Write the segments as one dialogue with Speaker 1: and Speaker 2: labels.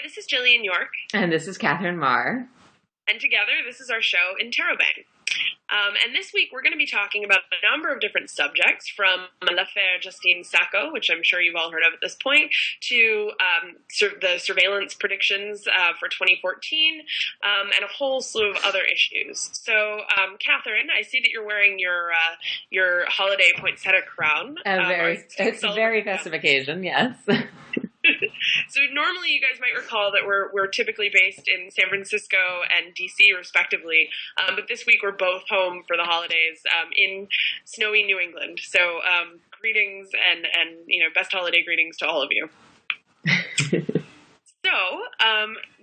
Speaker 1: this is Jillian York.
Speaker 2: And this is Katherine Maher.
Speaker 1: And together, this is our show, Interrobang. And this week, we're going to be talking about a number of different subjects, from l'affaire Justine Sacco, which I'm sure you've all heard of at this point, to the surveillance predictions for 2014, and a whole slew of other issues. So, Katherine, I see that you're wearing your holiday poinsettia crown.
Speaker 2: It's a very festive occasion, yes.
Speaker 1: So normally you guys might recall that we're typically based in San Francisco and DC respectively, but this week we're both home for the holidays in snowy New England. So greetings and best holiday greetings to all of you. So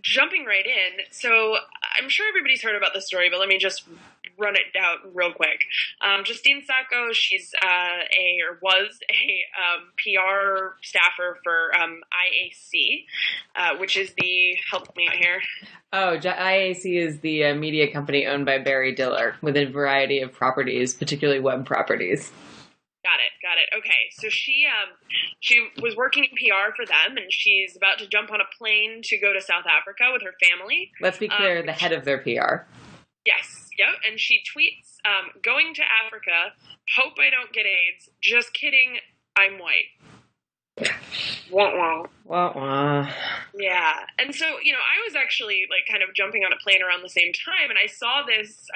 Speaker 1: jumping right in, so I'm sure everybody's heard about this story, but let me just run it down real quick. Justine Sacco, she's was a PR staffer for IAC, which is help me out here.
Speaker 2: Oh, IAC is the media company owned by Barry Diller with a variety of properties, particularly web properties.
Speaker 1: Got it. Okay, so she was working in PR for them, and she's about to jump on a plane to go to South Africa with her family.
Speaker 2: Let's be clear, the head of their PR.
Speaker 1: Yes, yep, and she tweets, going to Africa, hope I don't get AIDS, just kidding, I'm white.
Speaker 2: Wah, wah.
Speaker 1: Yeah, and so, I was actually, kind of jumping on a plane around the same time, and I saw this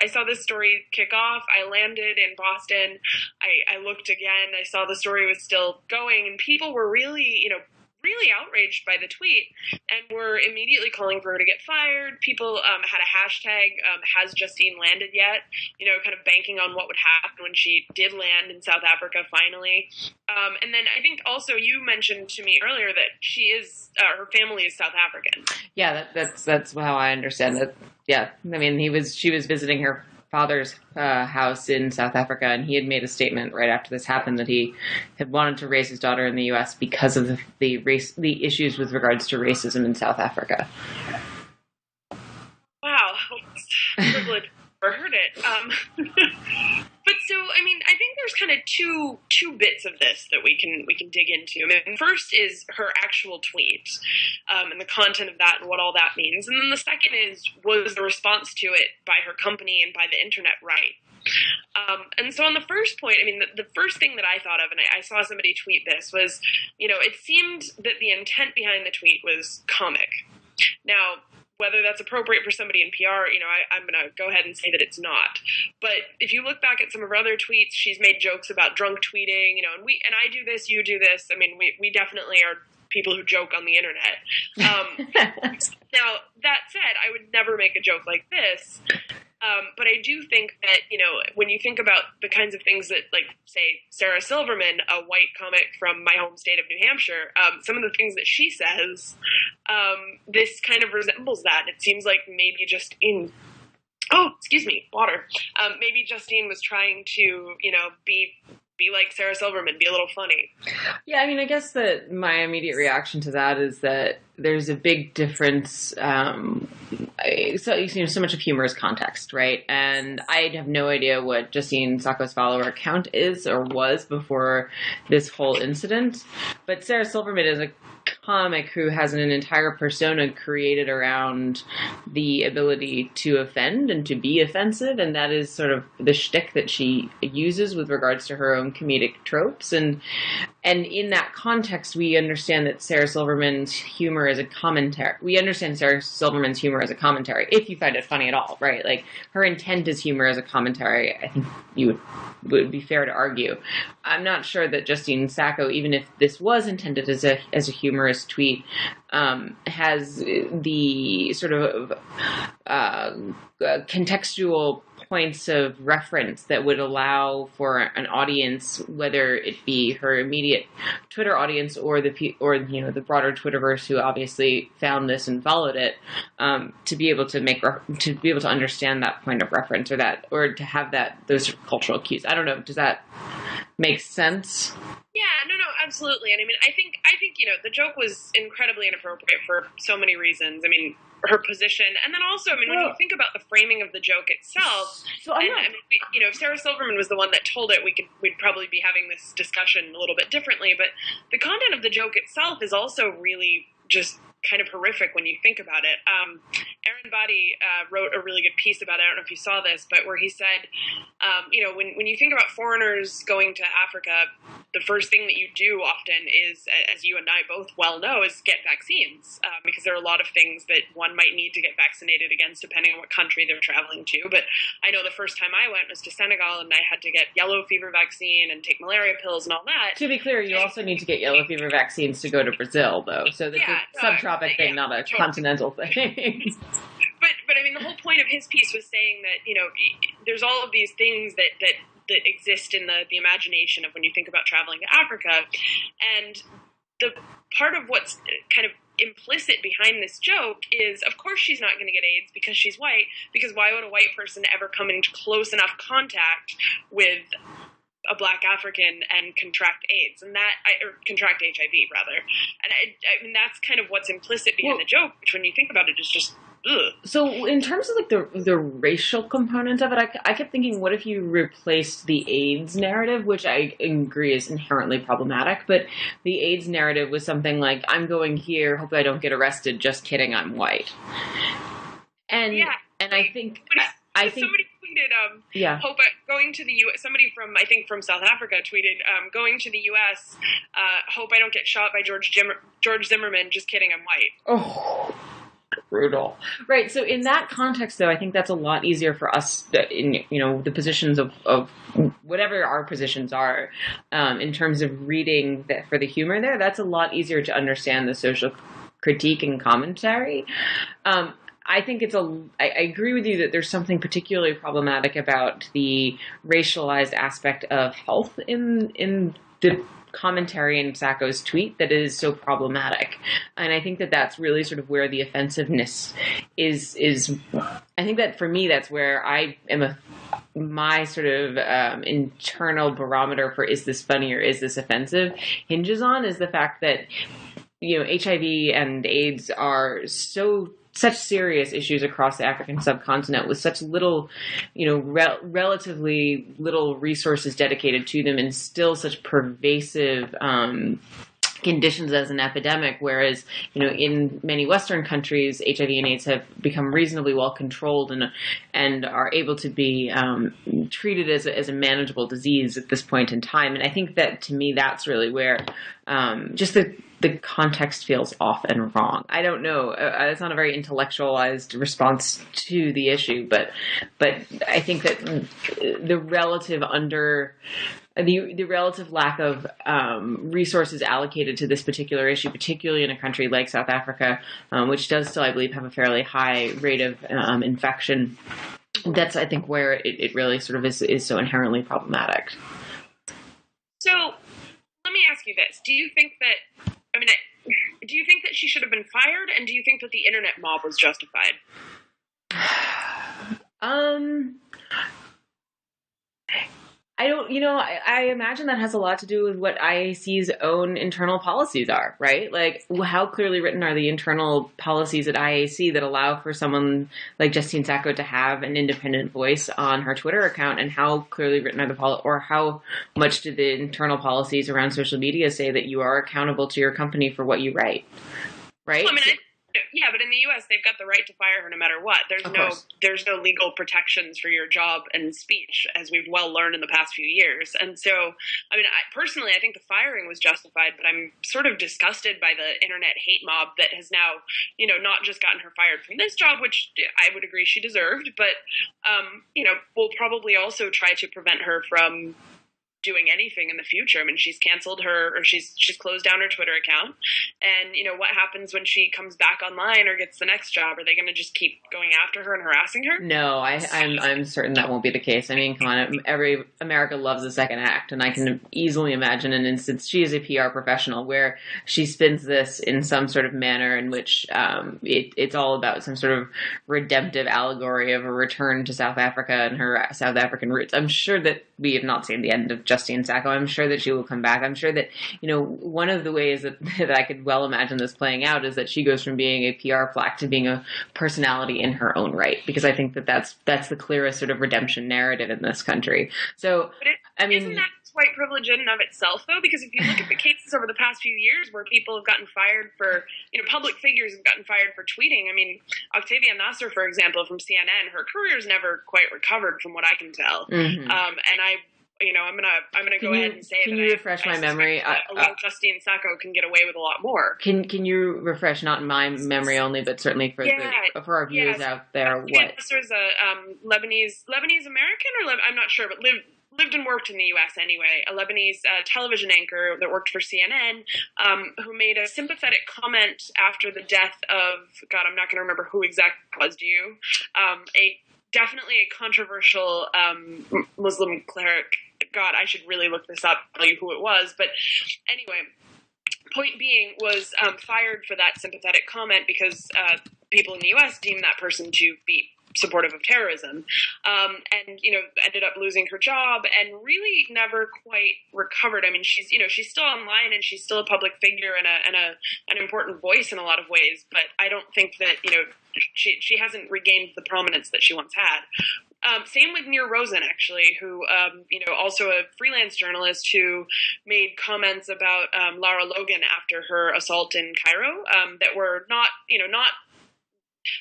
Speaker 1: story kick off. I landed in Boston, I looked again, I saw the story was still going, and people were really outraged by the tweet and were immediately calling for her to get fired. People had a hashtag, has Justine landed yet? Kind of banking on what would happen when she did land in South Africa finally. And then I think also you mentioned to me earlier that she is, her family is South African.
Speaker 2: Yeah, that's how I understand it. Yeah, I mean, she was visiting her father's house in South Africa, and he had made a statement right after this happened that he had wanted to raise his daughter in the U.S. because of the issues with regards to racism in South Africa.
Speaker 1: Wow, privilege. Never heard it. But so, I mean, I think there's kind of two bits of this that we can dig into. I mean, first is her actual tweet, and the content of that and what all that means. And then the second was the response to it by her company and by the internet right. And so on the first point, I mean, the first thing that I thought of, and I saw somebody tweet this, was, it seemed that the intent behind the tweet was comic. Now, whether that's appropriate for somebody in PR, I'm going to go ahead and say that it's not. But if you look back at some of her other tweets, she's made jokes about drunk tweeting, and I do this, you do this. I mean, we definitely are people who joke on the internet. Now, that said, I would never make a joke like this. But I do think that, when you think about the kinds of things that, say, Sarah Silverman, a white comic from my home state of New Hampshire, some of the things that she says, this kind of resembles that. It seems like maybe water. Maybe Justine was trying to, be like Sarah Silverman, be a little funny.
Speaker 2: Yeah, I mean, I guess that my immediate reaction to that is that there's a big difference. So much of humor is context, right? And I have no idea what Justine Sacco's follower account is or was before this whole incident. But Sarah Silverman is a comic who has an entire persona created around the ability to offend and to be offensive, and that is sort of the shtick that she uses with regards to her own comedic tropes. And in that context, we understand that Sarah Silverman's humor is a commentary. We understand Sarah Silverman's humor as a commentary, if you find it funny at all, right? Like, her intent is humor as a commentary. I think you would be fair to argue. I'm not sure that Justine Sacco, even if this was intended as a humorous tweet, has the sort of contextual points of reference that would allow for an audience, whether it be her immediate Twitter audience or the broader Twitterverse who obviously found this and followed it, to be able to understand that point of reference or to have those sort of cultural cues. I don't know. Does that make sense?
Speaker 1: Yeah, no, absolutely. And I mean, I think the joke was incredibly inappropriate for so many reasons. I mean, her position, and then also, I mean, when you think about the framing of the joke itself, if Sarah Silverman was the one that told it, we'd probably be having this discussion a little bit differently. But the content of the joke itself is also really just kind of horrific when you think about it. Aaron Badi wrote a really good piece about it. I don't know if you saw this, but where he said, when you think about foreigners going to Africa, the first thing that you do often is, as you and I both well know, is get vaccines, because there are a lot of things that one might need to get vaccinated against depending on what country they're traveling to. But I know the first time I went was to Senegal, and I had to get yellow fever vaccine and take malaria pills and all that.
Speaker 2: To be clear, you also need to get yellow fever vaccines to go to Brazil, though. So it's a subtropic thing, not a continental thing.
Speaker 1: But I mean, the whole point of his piece was saying that, there's all of these things that exist in the imagination of when you think about traveling to Africa. And the part of what's kind of implicit behind this joke is, of course she's not going to get AIDS because she's white, because why would a white person ever come into close enough contact with a Black African and contract AIDS, or contract HIV rather. And I mean, that's kind of what's implicit behind the joke, which when you think about it is just, ugh.
Speaker 2: So in terms of like the racial component of it, I kept thinking, what if you replaced the AIDS narrative, which I agree is inherently problematic, but the AIDS narrative was something like, I'm going here, hope I don't get arrested, just kidding, I'm white. And I think
Speaker 1: somebody tweeted, hope going to the U.S. Somebody from South Africa tweeted, going to the U.S. Hope I don't get shot by George Zimmerman. Just kidding, I'm white.
Speaker 2: Oh, brutal. Right. So in that context, though, I think that's a lot easier for us in the positions of whatever our positions are, in terms of reading for the humor there. That's a lot easier to understand the social critique and commentary. I think I agree with you that there's something particularly problematic about the racialized aspect of health in the commentary in Sacco's tweet that is so problematic. And I think that that's really sort of where the offensiveness is. I think that for me, that's where I am my sort of internal barometer for is this funny or is this offensive hinges on is the fact that, HIV and AIDS are such serious issues across the African subcontinent with such little, relatively little resources dedicated to them and still such pervasive conditions as an epidemic, whereas, in many Western countries, HIV and AIDS have become reasonably well controlled and are able to be treated as a manageable disease at this point in time. And I think that, to me, that's really where just the context feels off and wrong. I don't know. It's not a very intellectualized response to the issue, but I think that the relative lack of resources allocated to this particular issue, particularly in a country like South Africa, which does still, I believe, have a fairly high rate of infection. That's, I think, where it really sort of is so inherently problematic.
Speaker 1: So let me ask you this. Do you think that she should have been fired? And do you think that the internet mob was justified?
Speaker 2: I don't, I imagine that has a lot to do with what IAC's own internal policies are, right? Like, how clearly written are the internal policies at IAC that allow for someone like Justine Sacco to have an independent voice on her Twitter account? And how clearly written are or how much do the internal policies around social media say that you are accountable to your company for what you write, right?
Speaker 1: Well, yeah, but in the U.S., they've got the right to fire her no matter what. There's no legal protections for your job and speech, as we've well learned in the past few years. And so, I personally, I think the firing was justified, but I'm sort of disgusted by the internet hate mob that has now, not just gotten her fired from this job, which I would agree she deserved, but, will probably also try to prevent her from doing anything in the future. I mean, she's canceled she's closed down her Twitter account. And, what happens when she comes back online or gets the next job? Are they going to just keep going after her and harassing her?
Speaker 2: No, I'm certain that won't be the case. I mean, come on, America loves a second act, and I can easily imagine an instance. She is a PR professional where she spins this in some sort of manner in which it's all about some sort of redemptive allegory of a return to South Africa and her South African roots. I'm sure that we have not seen the end of Justine Sacco. I'm sure that she will come back. I'm sure that, one of the ways that I could well imagine this playing out is that she goes from being a PR flack to being a personality in her own right, because I think that that's the clearest sort of redemption narrative in this country. So,
Speaker 1: isn't that white privilege in and of itself, though, because if you look at the cases over the past few years where people have gotten fired for, public figures have gotten fired for tweeting. I mean, Octavia Nasser, for example, from CNN, her career's never quite recovered from what I can tell. And I'm gonna go ahead and say that.
Speaker 2: Can you refresh my memory?
Speaker 1: Justine Sacco can get away with a lot more.
Speaker 2: Can you refresh, not my memory only, but certainly for our viewers out there? What?
Speaker 1: This was a Lebanese American, or I'm not sure, but lived and worked in the U.S. anyway. A Lebanese television anchor that worked for CNN, who made a sympathetic comment after the death of, God, I'm not going to remember who exactly it was. Do you? Definitely a controversial Muslim cleric. God, I should really look this up, tell you who it was. But anyway, point being, was fired for that sympathetic comment because people in the U.S. deemed that person to be supportive of terrorism, and ended up losing her job and really never quite recovered. I mean, she's still online and she's still a public figure and an important voice in a lot of ways, but I don't think that she hasn't regained the prominence that she once had. Same with Nir Rosen, actually, who also a freelance journalist who made comments about Lara Logan after her assault in Cairo that were not.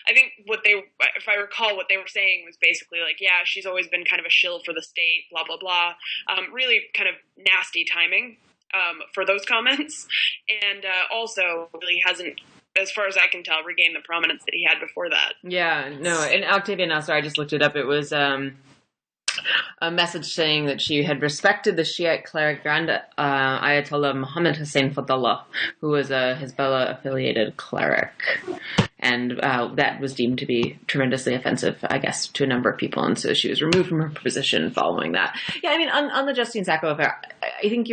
Speaker 1: I think if I recall, what they were saying was basically like, yeah, she's always been kind of a shill for the state, blah, blah, blah. Really kind of nasty timing for those comments. And also really hasn't, as far as I can tell, regained the prominence that he had before that.
Speaker 2: Yeah, no, and Octavia Nasser, I just looked it up. It was a message saying that she had respected the Shiite cleric Grand Ayatollah Muhammad Hussein Fadullah, who was a Hezbollah-affiliated cleric. And that was deemed to be tremendously offensive, I guess, to a number of people. And so she was removed from her position following that. Yeah, I mean, on the Justine Sacco affair, I think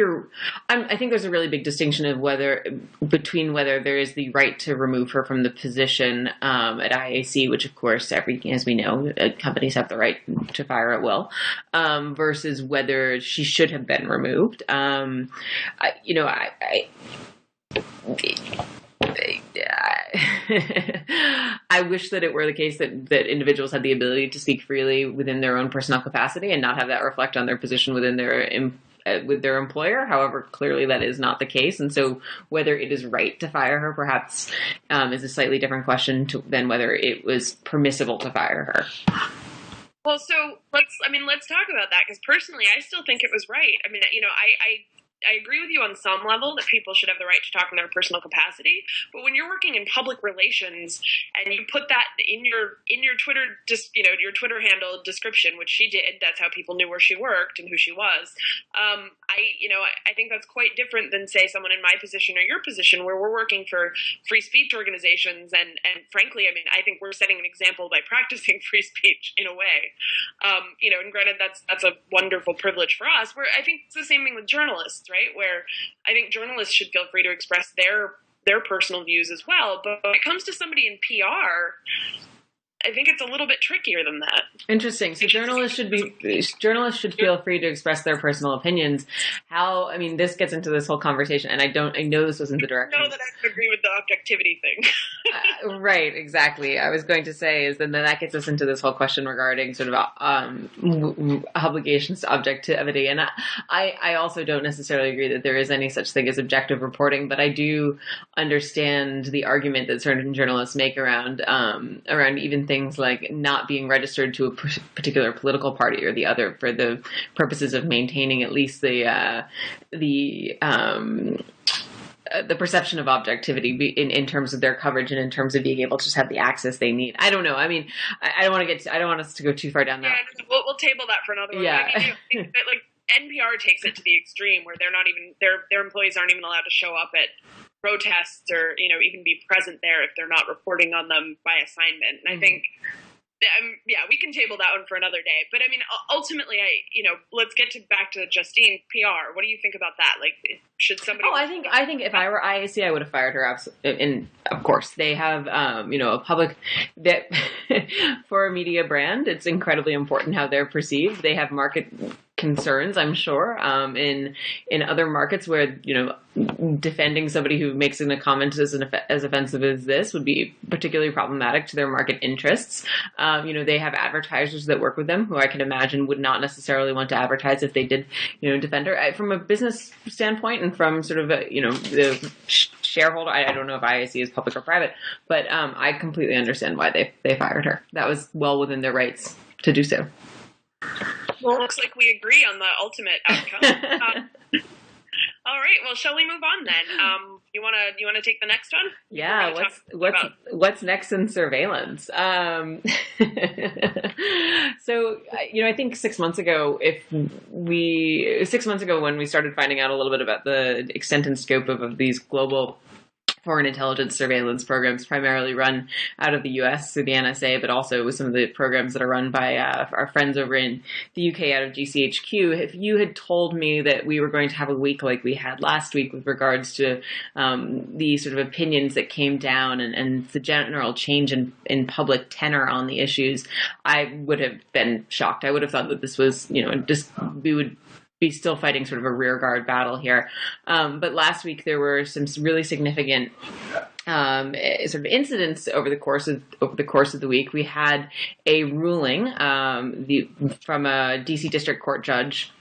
Speaker 2: I think there's a really big distinction of between whether there is the right to remove her from the position at IAC, which of course, as we know, companies have the right to fire at will, versus whether she should have been removed. I wish that it were the case that individuals had the ability to speak freely within their own personal capacity and not have that reflect on their position within with their employer. However, clearly that is not the case. And so whether it is right to fire her perhaps is a slightly different question than whether it was permissible to fire her.
Speaker 1: Well, so let's talk about that, because personally, I still think it was right. I mean, I agree with you on some level that people should have the right to talk in their personal capacity, but when you're working in public relations and you put that in your Twitter, your Twitter handle description, which she did, that's how people knew where she worked and who she was. I think that's quite different than, say, someone in my position or your position, where we're working for free speech organizations, and frankly, I mean, I think we're setting an example by practicing free speech in a way. And granted, that's a wonderful privilege for us. Where I think it's the same thing with journalists, right? Where I think journalists should feel free to express their personal views as well. But when it comes to somebody in PR, I think it's a little bit trickier than that.
Speaker 2: Interesting. So journalists should feel free to express their personal opinions. This gets into this whole conversation, and I know this wasn't the direction.
Speaker 1: I know that I would agree with the objectivity thing.
Speaker 2: Right, exactly. I was going to say is then that gets us into this whole question regarding sort of obligations to objectivity. And I also don't necessarily agree that there is any such thing as objective reporting, but I do understand the argument that certain journalists make around even things like not being registered to a particular political party or the other for the purposes of maintaining at least the perception of objectivity in terms of their coverage and in terms of being able to just have the access they need. I don't know. I mean, I don't want us to go too far down that.
Speaker 1: Yeah, we'll table that for another one.
Speaker 2: Yeah.
Speaker 1: I mean, like NPR takes it to the extreme where they're not even their employees aren't even allowed to show up at protests or even be present there if they're not reporting on them by assignment. And I think we can table that one for another day. But I mean, ultimately, let's get back to Justine PR. What do you think about that? Like, should somebody?
Speaker 2: I think if I were IAC, I would have fired her. And of course, they have a public that for a media brand, it's incredibly important how they're perceived. They have market concerns, I'm sure, in other markets where, defending somebody who makes a comment as offensive as this would be particularly problematic to their market interests. They have advertisers that work with them who I can imagine would not necessarily want to advertise if they did, defend her. From a business standpoint and from sort of the shareholder, I don't know if IAC is public or private, but I completely understand why they fired her. That was well within their rights to do so.
Speaker 1: Well, it looks like we agree on the ultimate outcome. All right. Well, shall we move on then? You wanna take the next one?
Speaker 2: Yeah. What's next in surveillance? So I think 6 months ago, when we started finding out a little bit about the extent and scope of these global foreign intelligence surveillance programs, primarily run out of the U.S. through the NSA, but also with some of the programs that are run by our friends over in the UK out of GCHQ. If you had told me that we were going to have a week like we had last week with regards to the sort of opinions that came down and the general change in public tenor on the issues, I would have been shocked. I would have thought that this was, we would be still fighting sort of a rearguard battle here. But last week there were some really significant sort of incidents over the course of the week. We had a ruling from a DC District Court Judge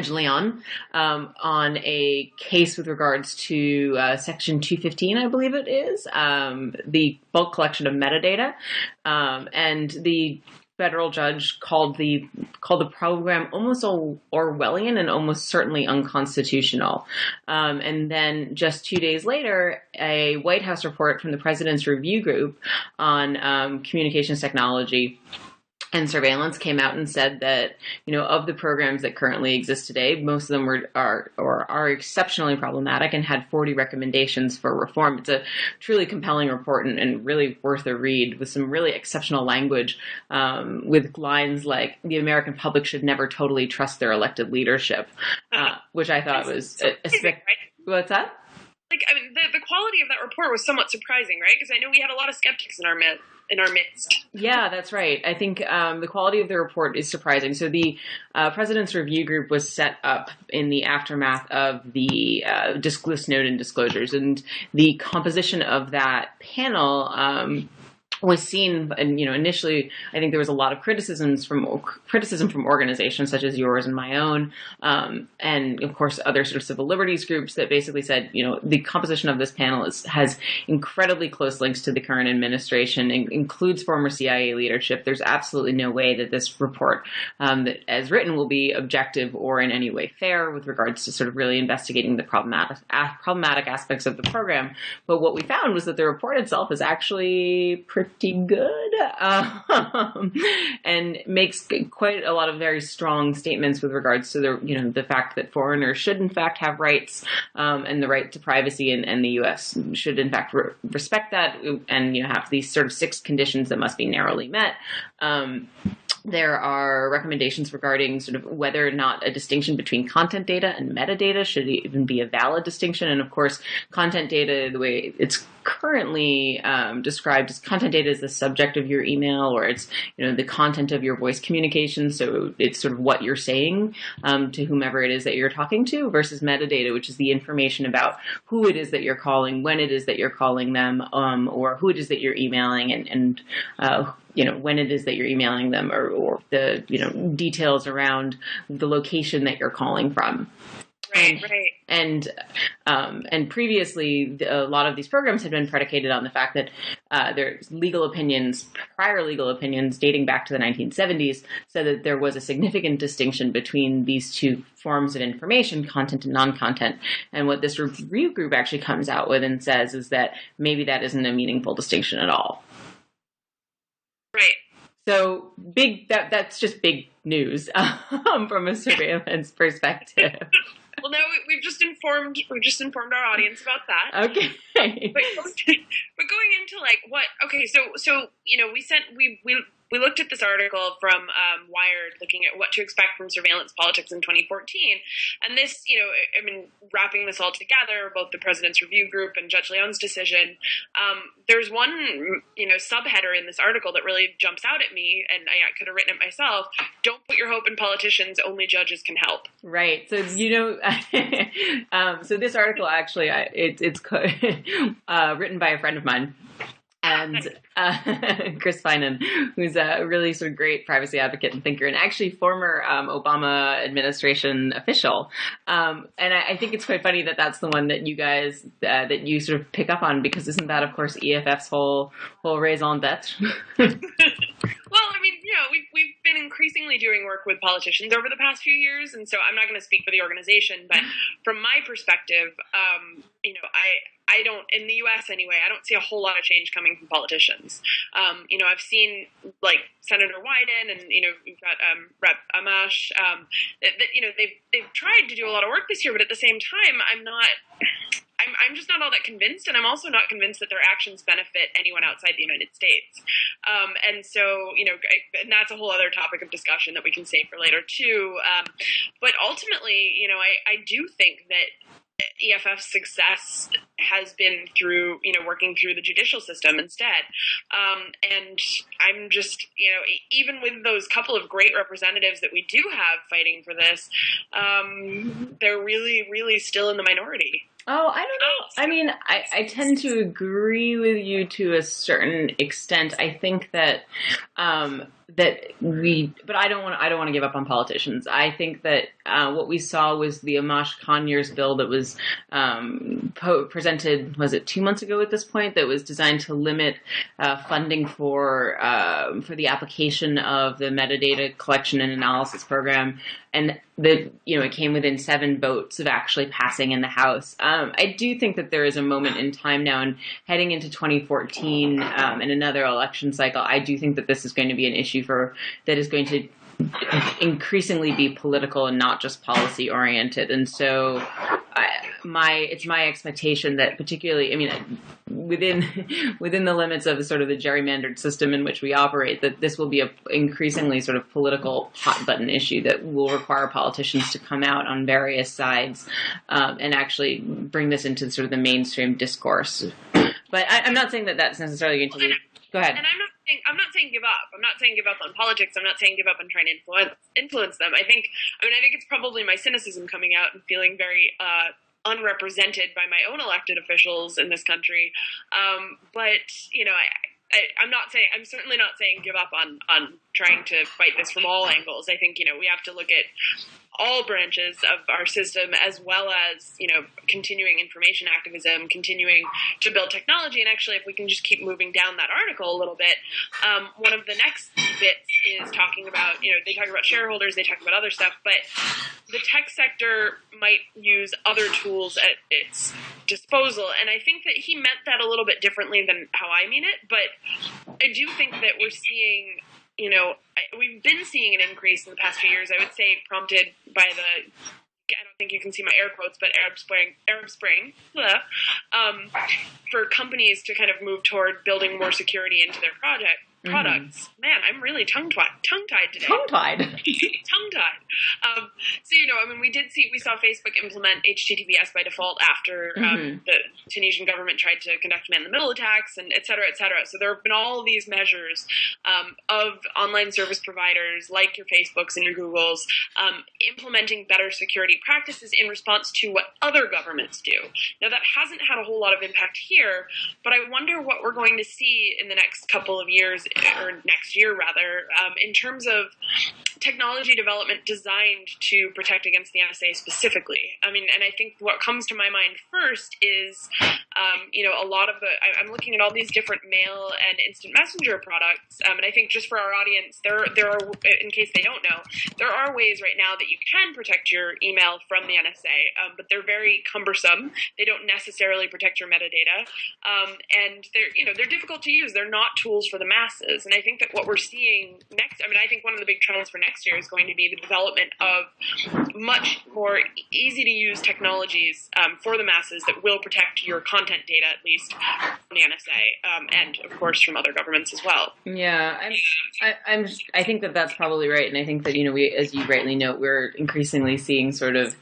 Speaker 2: Leon, on a case with regards to Section 215, I believe it is, the bulk collection of metadata, and the federal judge called the program almost Orwellian and almost certainly unconstitutional. And then just 2 days later, a White House report from the President's Review Group on communications technology and surveillance came out and said that, of the programs that currently exist today, most of them are exceptionally problematic and had 40 recommendations for reform. It's a truly compelling report and really worth a read with some really exceptional language, with lines like the American public should never totally trust their elected leadership, which I thought was What's that?
Speaker 1: The quality of that report was somewhat surprising, right? Because I know we had a lot of skeptics in our midst.
Speaker 2: Yeah, that's right. I think the quality of the report is surprising. So the President's Review Group was set up in the aftermath of the Snowden disclosures, and the composition of that panel was seen, and initially, I think there was a lot of criticism from organizations such as yours and my own, and of course other sort of civil liberties groups that basically said, the composition of this panel has incredibly close links to the current administration, includes former CIA leadership. There's absolutely no way that this report, that as written, will be objective or in any way fair with regards to sort of really investigating the problematic aspects of the program. But what we found was that the report itself is actually pretty good, and makes quite a lot of very strong statements with regards to the fact that foreigners should in fact have rights, and the right to privacy, and the U.S. should in fact respect that, and have these sort of 6 conditions that must be narrowly met. There are recommendations regarding sort of whether or not a distinction between content data and metadata should even be a valid distinction. And of course, content data, the way it's currently described as content data is the subject of your email, or it's, the content of your voice communication. So it's sort of what you're saying to whomever it is that you're talking to, versus metadata, which is the information about who it is that you're calling, when it is that you're calling them, or who it is that you're emailing, and when it is that you're emailing them, or the, details around the location that you're calling from.
Speaker 1: Right.
Speaker 2: And previously, a lot of these programs had been predicated on the fact that there's prior legal opinions dating back to the 1970s, said that there was a significant distinction between these two forms of information, content and non-content. And what this review group actually comes out with and says is that maybe that isn't a meaningful distinction at all.
Speaker 1: Right.
Speaker 2: So that's just big news from a surveillance perspective.
Speaker 1: Well, no, we've just informed our audience about that.
Speaker 2: Okay.
Speaker 1: But going into what? Okay, so we we looked at this article from Wired looking at what to expect from surveillance politics in 2014. And this, wrapping this all together, both the President's Review Group and Judge Leon's decision, there's one, subheader in this article that really jumps out at me, and I could have written it myself. Don't put your hope in politicians, only judges can help. Right.
Speaker 2: So, so this article actually, it's written by a friend of mine. And Chris Finan, who's a really sort of great privacy advocate and thinker, and actually former Obama administration official. And I think it's quite funny that that's the one that you guys that you sort of pick up on, because isn't that, of course, EFF's whole raison d'etre?
Speaker 1: Well, we've been increasingly doing work with politicians over the past few years, and so I'm not going to speak for the organization, but from my perspective, I don't, in the U.S. anyway, I don't see a whole lot of change coming from politicians. I've seen, like, Senator Wyden and, we've got Rep. Amash, they've tried to do a lot of work this year, but at the same time, I'm just not all that convinced, and I'm also not convinced that their actions benefit anyone outside the United States. And so, and that's a whole other topic of discussion that we can save for later, too. But ultimately, I do think that EFF's success has been through, working through the judicial system instead. And I'm just, even with those couple of great representatives that we do have fighting for this, they're really, really still in the minority.
Speaker 2: Oh, I don't know. I mean, I tend to agree with you to a certain extent. I think that but I don't want to give up on politicians. I think that what we saw was the Amash Conyers bill that was presented, was it 2 months ago at this point, that was designed to limit funding for the application of the metadata collection and analysis program. And it came within 7 votes of actually passing in the House. I do think that there is a moment in time now, and heading into 2014 and another election cycle, I do think that this is going to be an issue that is going to increasingly be political and not just policy oriented. And so it's my expectation that, particularly, within the limits of sort of the gerrymandered system in which we operate, that this will be a increasingly sort of political hot button issue that will require politicians to come out on various sides and actually bring this into sort of the mainstream discourse. But I'm not saying that that's necessarily going to be. Go ahead.
Speaker 1: And I'm not saying give up. I'm not saying give up on politics. I'm not saying give up on trying to influence them. I think it's probably my cynicism coming out and feeling very unrepresented by my own elected officials in this country. But I'm certainly not saying give up on trying to fight this from all angles. I think, we have to look at all branches of our system, as well as, continuing information activism, continuing to build technology. And actually, if we can just keep moving down that article a little bit, one of the next bits is talking about, they talk about shareholders, they talk about other stuff, but the tech sector might use other tools at its disposal. And I think that he meant that a little bit differently than how I mean it. But I do think that we're seeing, we've been seeing an increase in the past few years, I would say prompted by the, I don't think you can see my air quotes, but Arab Spring, for companies to kind of move toward building more security into their products. Man, I'm really tongue-tied today.
Speaker 2: Tongue-tied.
Speaker 1: Tongue-tied. We saw Facebook implement HTTPS by default after the Tunisian government tried to conduct man-in-the-middle attacks, and et cetera, et cetera. So there have been all these measures of online service providers like your Facebooks and your Googles implementing better security practices in response to what other governments do. Now, that hasn't had a whole lot of impact here, but I wonder what we're going to see in the next couple of years, or next year rather, in terms of technology development designed to protect against the NSA specifically. And I think what comes to my mind first is, a lot of I'm looking at all these different mail and instant messenger products, and I think just for our audience, there are, in case they don't know, there are ways right now that you can protect your email from the NSA, but they're very cumbersome. They don't necessarily protect your metadata, and they're difficult to use. They're not tools for the masses. And I think that what we're seeing next, I think one of the big trends for next year is going to be the development of much more easy to use technologies for the masses that will protect your content content data, at least from the NSA, and of course from other governments as well.
Speaker 2: Yeah, I think that that's probably right, and I think that we, as you rightly note, we're increasingly seeing sort of.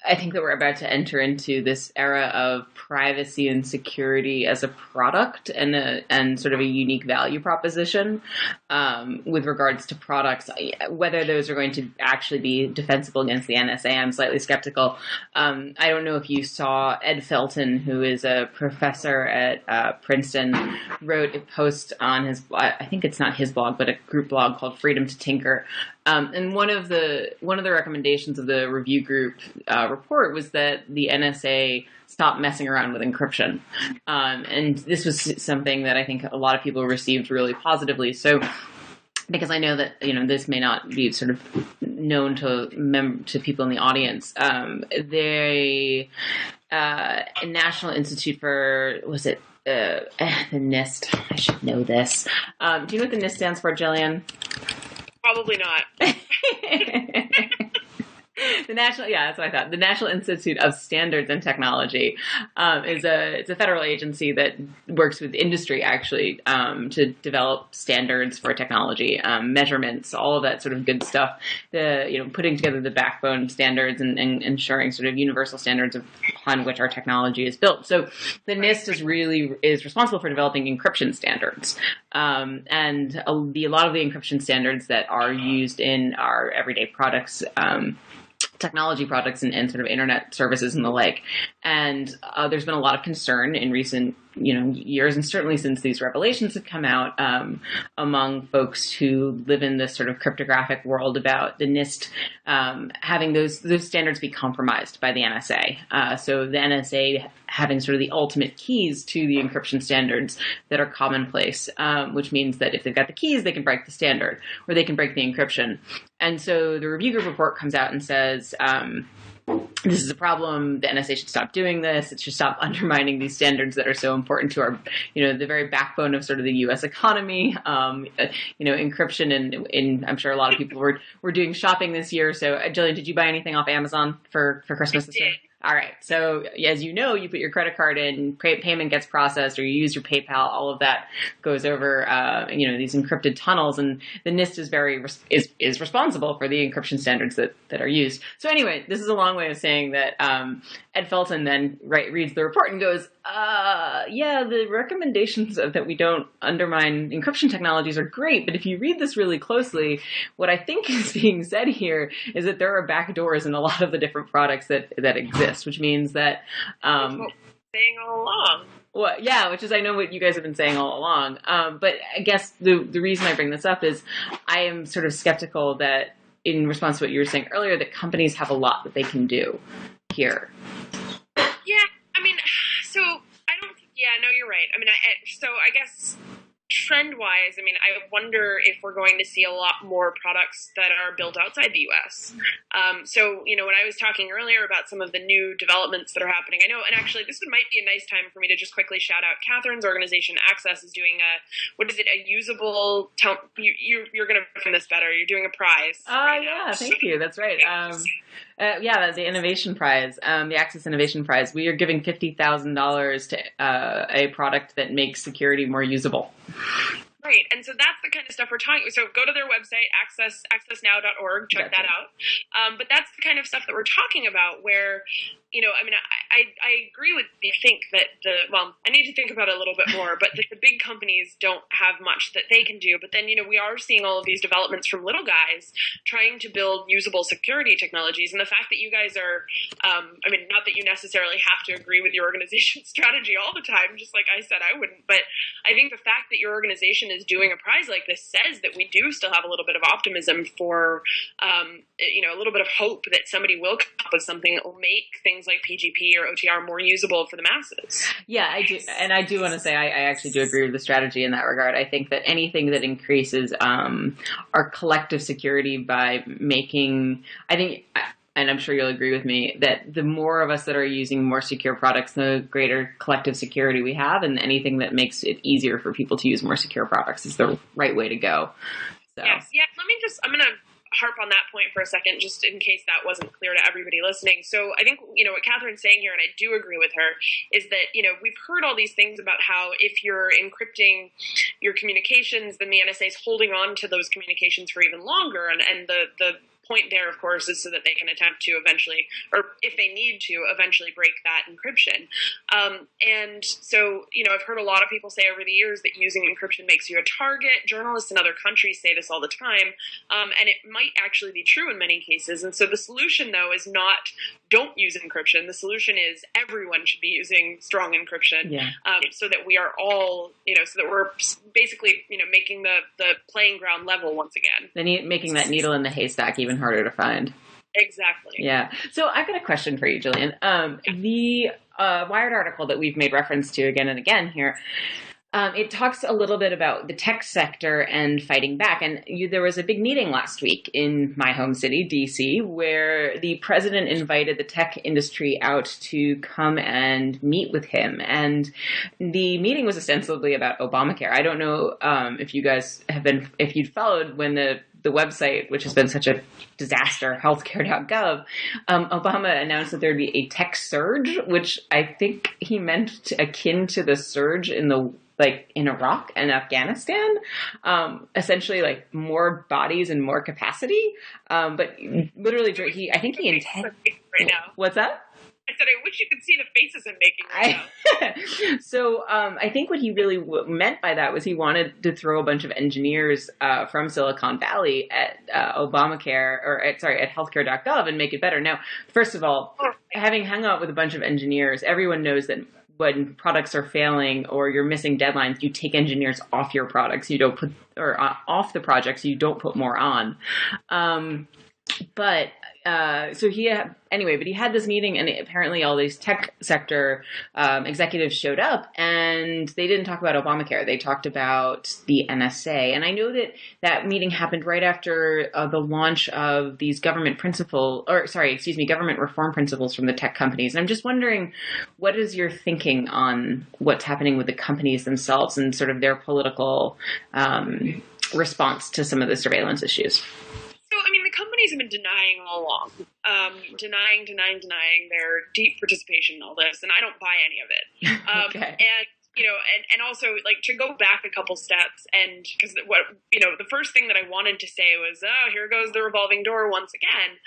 Speaker 2: I think that we're about to enter into this era of privacy and security as a product and sort of a unique value proposition with regards to products. Whether those are going to actually be defensible against the NSA, I'm slightly skeptical. I don't know if you saw Ed Felton, who is a professor at Princeton, wrote a post on his, I think it's not his blog, but a group blog called Freedom to Tinker. And one of the recommendations of the review group report was that the NSA stop messing around with encryption. And this was something that I think a lot of people received really positively. So, because I know that, this may not be sort of known to people in the audience, the National Institute for, was it the NIST? I should know this. Do you know what the NIST stands for, Jillian?
Speaker 1: Probably not.
Speaker 2: That's what I thought. The National Institute of Standards and Technology it's a federal agency that works with industry actually to develop standards for technology, measurements, all of that sort of good stuff. Putting together the backbone standards and ensuring sort of universal standards upon which our technology is built. So the NIST is responsible for developing encryption standards, and a lot of the encryption standards that are used in our everyday products. Technology products and sort of internet services and the like. And there's been a lot of concern in recent years, and certainly since these revelations have come out among folks who live in this sort of cryptographic world about the NIST having those standards be compromised by the NSA. So the NSA having sort of the ultimate keys to the encryption standards that are commonplace, which means that if they've got the keys, they can break the standard or they can break the encryption. And so the review group report comes out and says, this is a problem. The NSA should stop doing this. It should stop undermining these standards that are so important to our, the very backbone of sort of the U.S. economy. Encryption and I'm sure a lot of people were doing shopping this year. So, Jillian, did you buy anything off Amazon for Christmas this year? All right. So as you know, you put your credit card in, payment gets processed, or you use your PayPal. All of that goes over, these encrypted tunnels, and the NIST is responsible for the encryption standards that are used. So anyway, this is a long way of saying that Ed Felton then reads the report and goes, the recommendations that we don't undermine encryption technologies are great, but if you read this really closely, what I think is being said here is that there are backdoors in a lot of the different products that exist, which means that
Speaker 1: that's what we're saying all along.
Speaker 2: Well, yeah, which is, I know what you guys have been saying all along. But I guess the reason I bring this up is I am sort of skeptical that, in response to what you were saying earlier, that companies have a lot that they can do here.
Speaker 1: Yeah, no, you're right. I guess trend-wise, I wonder if we're going to see a lot more products that are built outside the U.S. When I was talking earlier about some of the new developments that are happening, I know, and actually this might be a nice time for me to just quickly shout out Katherine's organization, Access, is doing a usable, you're going to find this better, you're doing a prize.
Speaker 2: Thank you, that's right. That's the Innovation Prize, the Access Innovation Prize. We are giving $50,000 to a product that makes security more usable.
Speaker 1: Right, and so that's the kind of stuff we're talking. So go to their website, accessnow.org, check that out. But that's the kind of stuff that we're talking about where, I agree with you. Think that I need to think about it a little bit more, but the big companies don't have much that they can do. But then, we are seeing all of these developments from little guys trying to build usable security technologies. And the fact that you guys are, not that you necessarily have to agree with your organization's strategy all the time, just like I said, I wouldn't. But I think the fact that your organization is doing a prize like this says that we do still have a little bit of optimism for, a little bit of hope that somebody will come up with something that will make things like PGP or OTR more usable for the masses.
Speaker 2: Yeah, I do. And I do want to say I actually do agree with the strategy in that regard. I think that anything that increases our collective security by making, and I'm sure you'll agree with me, that the more of us that are using more secure products, the greater collective security we have, and anything that makes it easier for people to use more secure products is the right way to go. So.
Speaker 1: Yes. Yeah. harp on that point for a second, just in case that wasn't clear to everybody listening. So I think, what Katherine's saying here, and I do agree with her, is that, we've heard all these things about how if you're encrypting your communications, then the NSA is holding on to those communications for even longer. And the point there, of course, is so that they can attempt to eventually, or if they need to, eventually break that encryption. And so, I've heard a lot of people say over the years that using encryption makes you a target. Journalists in other countries say this all the time, and it might actually be true in many cases. And so the solution, though, is not don't use encryption. The solution is everyone should be using strong encryption, so that we are all, so that we're basically, making the playing ground level once again.
Speaker 2: Then making that needle in the haystack even harder to find.
Speaker 1: Exactly.
Speaker 2: Yeah. So I've got a question for you, Jillian. The Wired article that we've made reference to again and again here, it talks a little bit about the tech sector and fighting back. And there was a big meeting last week in my home city, D.C., where the president invited the tech industry out to come and meet with him. And the meeting was ostensibly about Obamacare. I don't know if you guys if you'd followed when the website, which has been such a disaster, healthcare.gov, Obama announced that there'd be a tech surge, which I think he meant akin to the surge in Iraq and Afghanistan, essentially like more bodies and more capacity. But literally, I think he intended.
Speaker 1: Right now.
Speaker 2: What's that?
Speaker 1: I said, I wish you could see the faces I'm making right now.
Speaker 2: So I think what he really meant by that was he wanted to throw a bunch of engineers from Silicon Valley at Obamacare, or at healthcare.gov and make it better. Now, first of all, having hung out with a bunch of engineers, everyone knows that when products are failing or you're missing deadlines, you take engineers off your products. You don't put, or off the projects, you don't put more on. But he had this meeting, and apparently all these tech sector executives showed up, and they didn't talk about Obamacare. They talked about the NSA. And I know that meeting happened right after the launch of these government reform principles from the tech companies. And I'm just wondering, what is your thinking on what's happening with the companies themselves and sort of their political response to some of the surveillance issues?
Speaker 1: So, the companies have been denying all along, denying their deep participation in all this, and I don't buy any of it.
Speaker 2: Okay.
Speaker 1: And also, to go back a couple steps, and because the first thing that I wanted to say was, here goes the revolving door once again.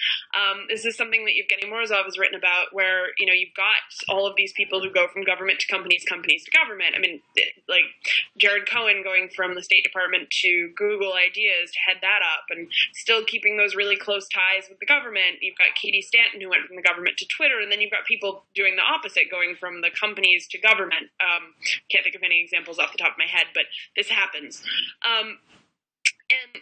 Speaker 1: This is something that Evgeny Morozov has written about, where, you've got all of these people who go from government to companies to government. Like Jared Cohen going from the State Department to Google Ideas to head that up, and still keeping those really close ties with the government. You've got Katie Stanton, who went from the government to Twitter, and then you've got people doing the opposite, going from the companies to government. Can't think of any examples off the top of my head, but this happens. And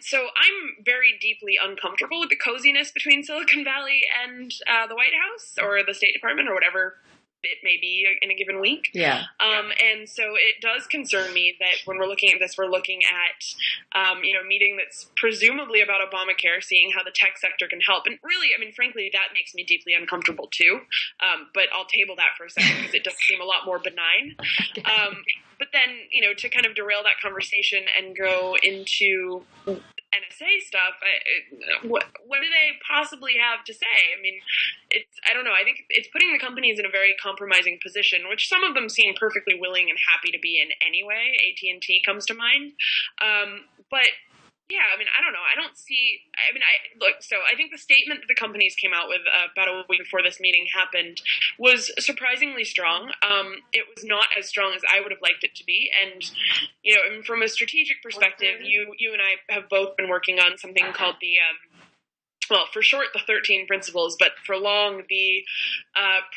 Speaker 1: so I'm very deeply uncomfortable with the coziness between Silicon Valley and the White House or the State Department or whatever it may be in a given week.
Speaker 2: Yeah.
Speaker 1: And so it does concern me that when we're looking at this, we're looking at, a meeting that's presumably about Obamacare, seeing how the tech sector can help. And really, frankly, that makes me deeply uncomfortable too. But I'll table that for a second because it does seem a lot more benign. But then, to kind of derail that conversation and go into NSA stuff, what do they possibly have to say? I don't know. I think it's putting the companies in a very compromising position, which some of them seem perfectly willing and happy to be in anyway. AT&T comes to mind. But yeah, I don't know. I don't see, so I think the statement that the companies came out with about a week before this meeting happened was surprisingly strong. It was not as strong as I would have liked it to be. And, from a strategic perspective, you and I have both been working on something called the, for short, the 13 principles, but for long, the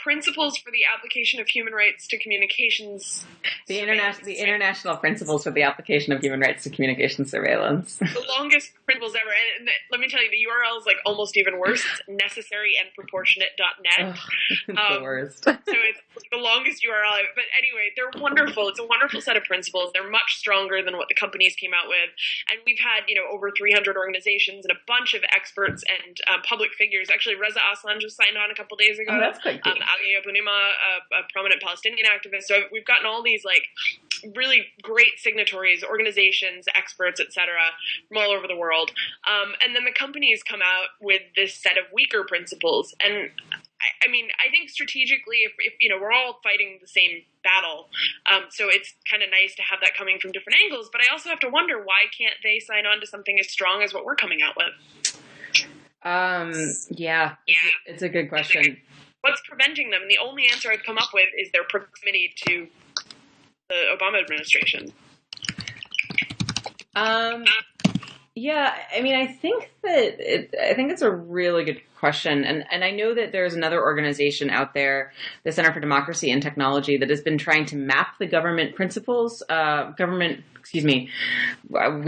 Speaker 1: principles for the application of human rights to communications.
Speaker 2: The international principles for the application of human rights to communication surveillance.
Speaker 1: The longest principles ever. And let me tell you, the URL is almost even worse. It's necessaryandproportionate.net.
Speaker 2: The worst.
Speaker 1: So it's the longest URL. But anyway, they're wonderful. It's a wonderful set of principles. They're much stronger than what the companies came out with. And we've had, over 300 organizations and a bunch of experts and and public figures. Actually, Reza Aslan just signed on a couple days ago.
Speaker 2: Oh, that's quite cool.
Speaker 1: Ali Abunimah, a prominent Palestinian activist. So we've gotten all these like really great signatories, organizations, experts, etc., from all over the world. And then the companies come out with this set of weaker principles. And I mean, I think strategically, if you know, we're all fighting the same battle, so it's kind of nice to have that coming from different angles. But I also have to wonder, why can't they sign on to something as strong as what we're coming out with?
Speaker 2: Yeah, it's a good question.
Speaker 1: What's preventing them? And the only answer I've come up with is their proximity to the Obama administration.
Speaker 2: Yeah, I mean, I think it's a really good question, and I know that there's another organization out there, the Center for Democracy and Technology, that has been trying to map the government principles, we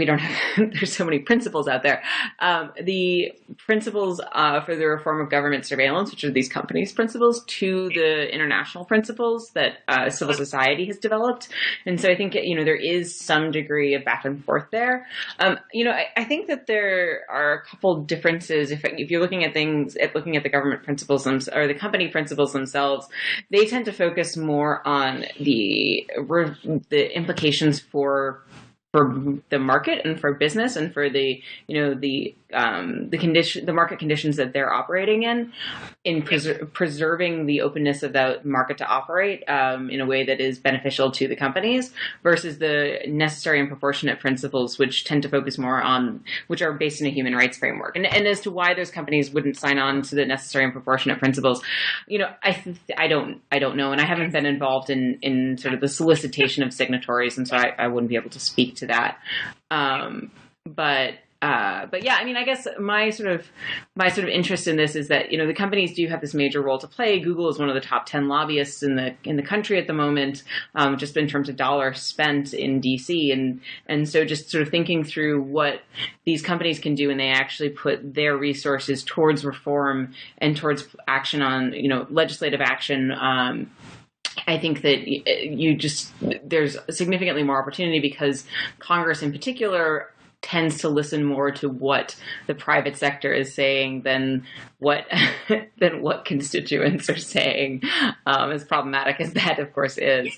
Speaker 2: don't have, there's so many principles out there. The principles for the reform of government surveillance, which are these companies' principles, to the international principles that civil society has developed. And so I think, you know, there is some degree of back and forth there. You know, I think that there are a couple differences. If you're looking at things, looking at the government principles or the company principles themselves, they tend to focus more on the implications for the market and for business and for the market conditions that they're operating in preserving the openness of that market to operate in a way that is beneficial to the companies, versus the necessary and proportionate principles, which tend to focus more on, which are based in a human rights framework. And as to why those companies wouldn't sign on to the necessary and proportionate principles, you know, I don't know, and I haven't been involved in sort of the solicitation of signatories, and so I wouldn't be able to speak to that. But yeah, I mean, I guess my sort of interest in this is that, you know, the companies do have this major role to play. Google is one of the top 10 lobbyists in the country at the moment, just in terms of dollars spent in DC. And so just sort of thinking through what these companies can do when they actually put their resources towards reform and towards action on, you know, legislative action, I think that there's significantly more opportunity, because Congress in particular tends to listen more to what the private sector is saying than what constituents are saying, as problematic as that, of course, is.
Speaker 1: Yeah.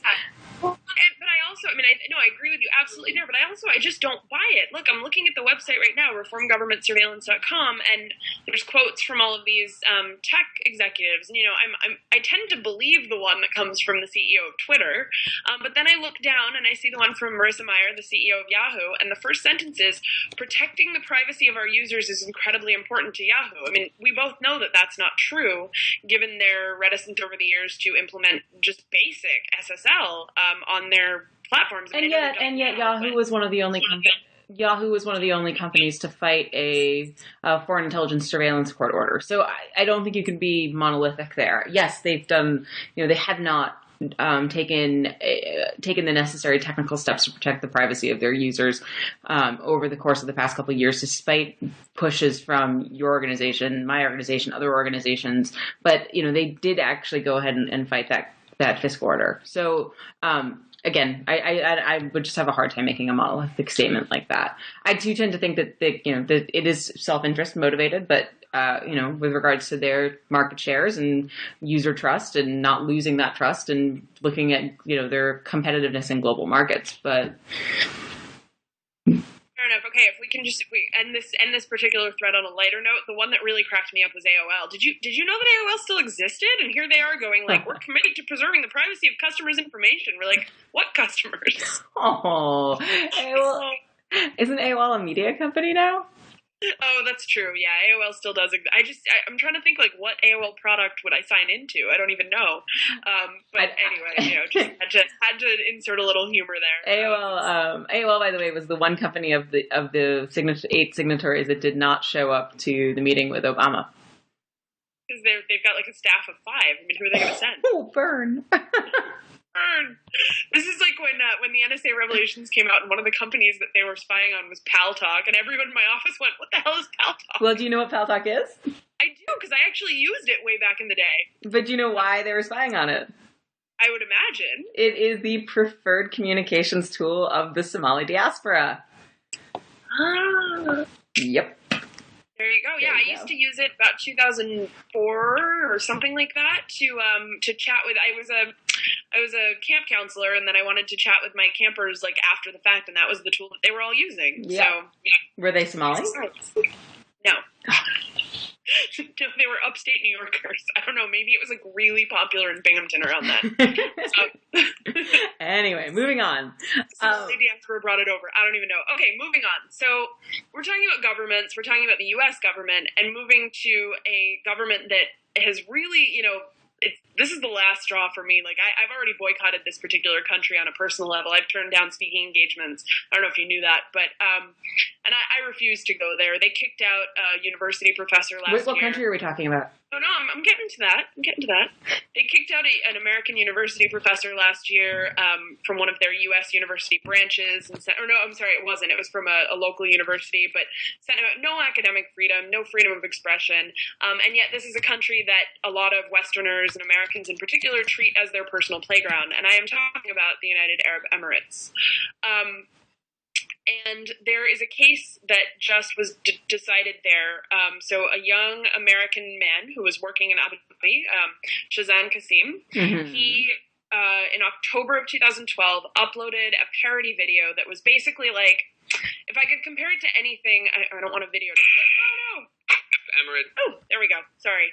Speaker 1: Well, but I also, I mean, I agree with you absolutely there, but I just don't buy it. Look, I'm looking at the website right now, reformgovernmentsurveillance.com, and there's quotes from all of these tech executives. And, you know, I tend to believe the one that comes from the CEO of Twitter, but then I look down and I see the one from Marissa Mayer, the CEO of Yahoo, and the first sentence is, protecting the privacy of our users is incredibly important to Yahoo. I mean, we both know that that's not true, given their reticence over the years to implement just basic SSL on their platforms.
Speaker 2: And yet Yahoo was one of the only companies to fight a foreign intelligence surveillance court order. So I don't think you can be monolithic there. Yes, they've done, you know, they have not taken the necessary technical steps to protect the privacy of their users over the course of the past couple of years, despite pushes from your organization, my organization, other organizations. But, you know, they did actually go ahead and fight that FISC order. So, again, I would just have a hard time making a monolithic statement like that. I do tend to think that it is self-interest motivated, but you know, with regards to their market shares and user trust and not losing that trust and looking at, you know, their competitiveness in global markets. But
Speaker 1: fair enough. Okay, if we end this particular thread on a lighter note, the one that really cracked me up was AOL. Did you know that AOL still existed? And here they are going like, we're committed to preserving the privacy of customers' information. We're like, what customers?
Speaker 2: Oh, AOL. Isn't AOL a media company now?
Speaker 1: Oh, that's true. Yeah, AOL still does. I'm trying to think, like, what AOL product would I sign into? I don't even know. But anyway, you know, just had to insert a little humor there.
Speaker 2: AOL, by the way, was the one company of the 8 signatories that did not show up to the meeting with Obama.
Speaker 1: Because they've got like a staff of 5. I mean, who are they going to send?
Speaker 2: Oh, burn.
Speaker 1: This is like when the NSA revelations came out, and one of the companies that they were spying on was PalTalk, and everyone in my office went, "What the hell is PalTalk?"
Speaker 2: Well, do you know what PalTalk is?
Speaker 1: I do, because I actually used it way back in the day.
Speaker 2: But do you know why they were spying on it?
Speaker 1: I would imagine.
Speaker 2: It is the preferred communications tool of the Somali diaspora.
Speaker 1: Ah.
Speaker 2: Yep.
Speaker 1: There you go. Yeah, I used to use it about 2004 or something like that to chat with. I was a camp counselor, and then I wanted to chat with my campers like after the fact, and that was the tool that they were all using.
Speaker 2: Yeah. So, yeah. Were they Somali?
Speaker 1: No. No, they were upstate New Yorkers. I don't know. Maybe it was like really popular in Binghamton around then.
Speaker 2: Anyway, moving on.
Speaker 1: The diaspora brought it over. I don't even know. Okay, moving on. So we're talking about governments. We're talking about the U.S. government and moving to a government that has really, this is the last straw for me. Like, I've already boycotted this particular country on a personal level. I've turned down speaking engagements. I don't know if you knew that, but and I refused to go there. They kicked out a university professor last year.
Speaker 2: What country are we talking about?
Speaker 1: Oh, no, I'm getting to that. They kicked out an American university professor last year from one of their U.S. university branches. I'm sorry, it wasn't. It was from a local university, but sent out no academic freedom, no freedom of expression. And yet this is a country that a lot of Westerners and Americans in particular treat as their personal playground. And I am talking about the United Arab Emirates. And there is a case that just was decided there. So a young American man who was working in Abu Dhabi, Shazan Kasim, he, in October of 2012, uploaded a parody video that was basically like, if I could compare it to anything, I don't want a video to say, oh no, Emirates. Oh, there we go. Sorry.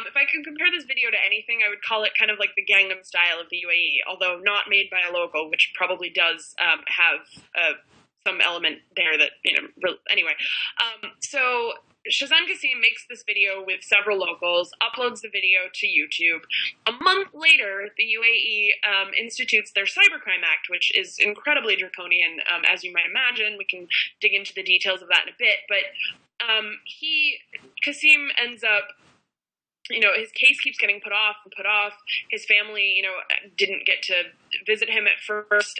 Speaker 1: If I could compare this video to anything, I would call it kind of like the Gangnam Style of the UAE, although not made by a local, which probably does have some element there that, anyway. So Shazan Kasim makes this video with several locals, uploads the video to YouTube. A month later, the UAE institutes their Cybercrime Act, which is incredibly draconian, as you might imagine. We can dig into the details of that in a bit, but Kasim ends up, his case keeps getting put off. His family, didn't get to visit him at first.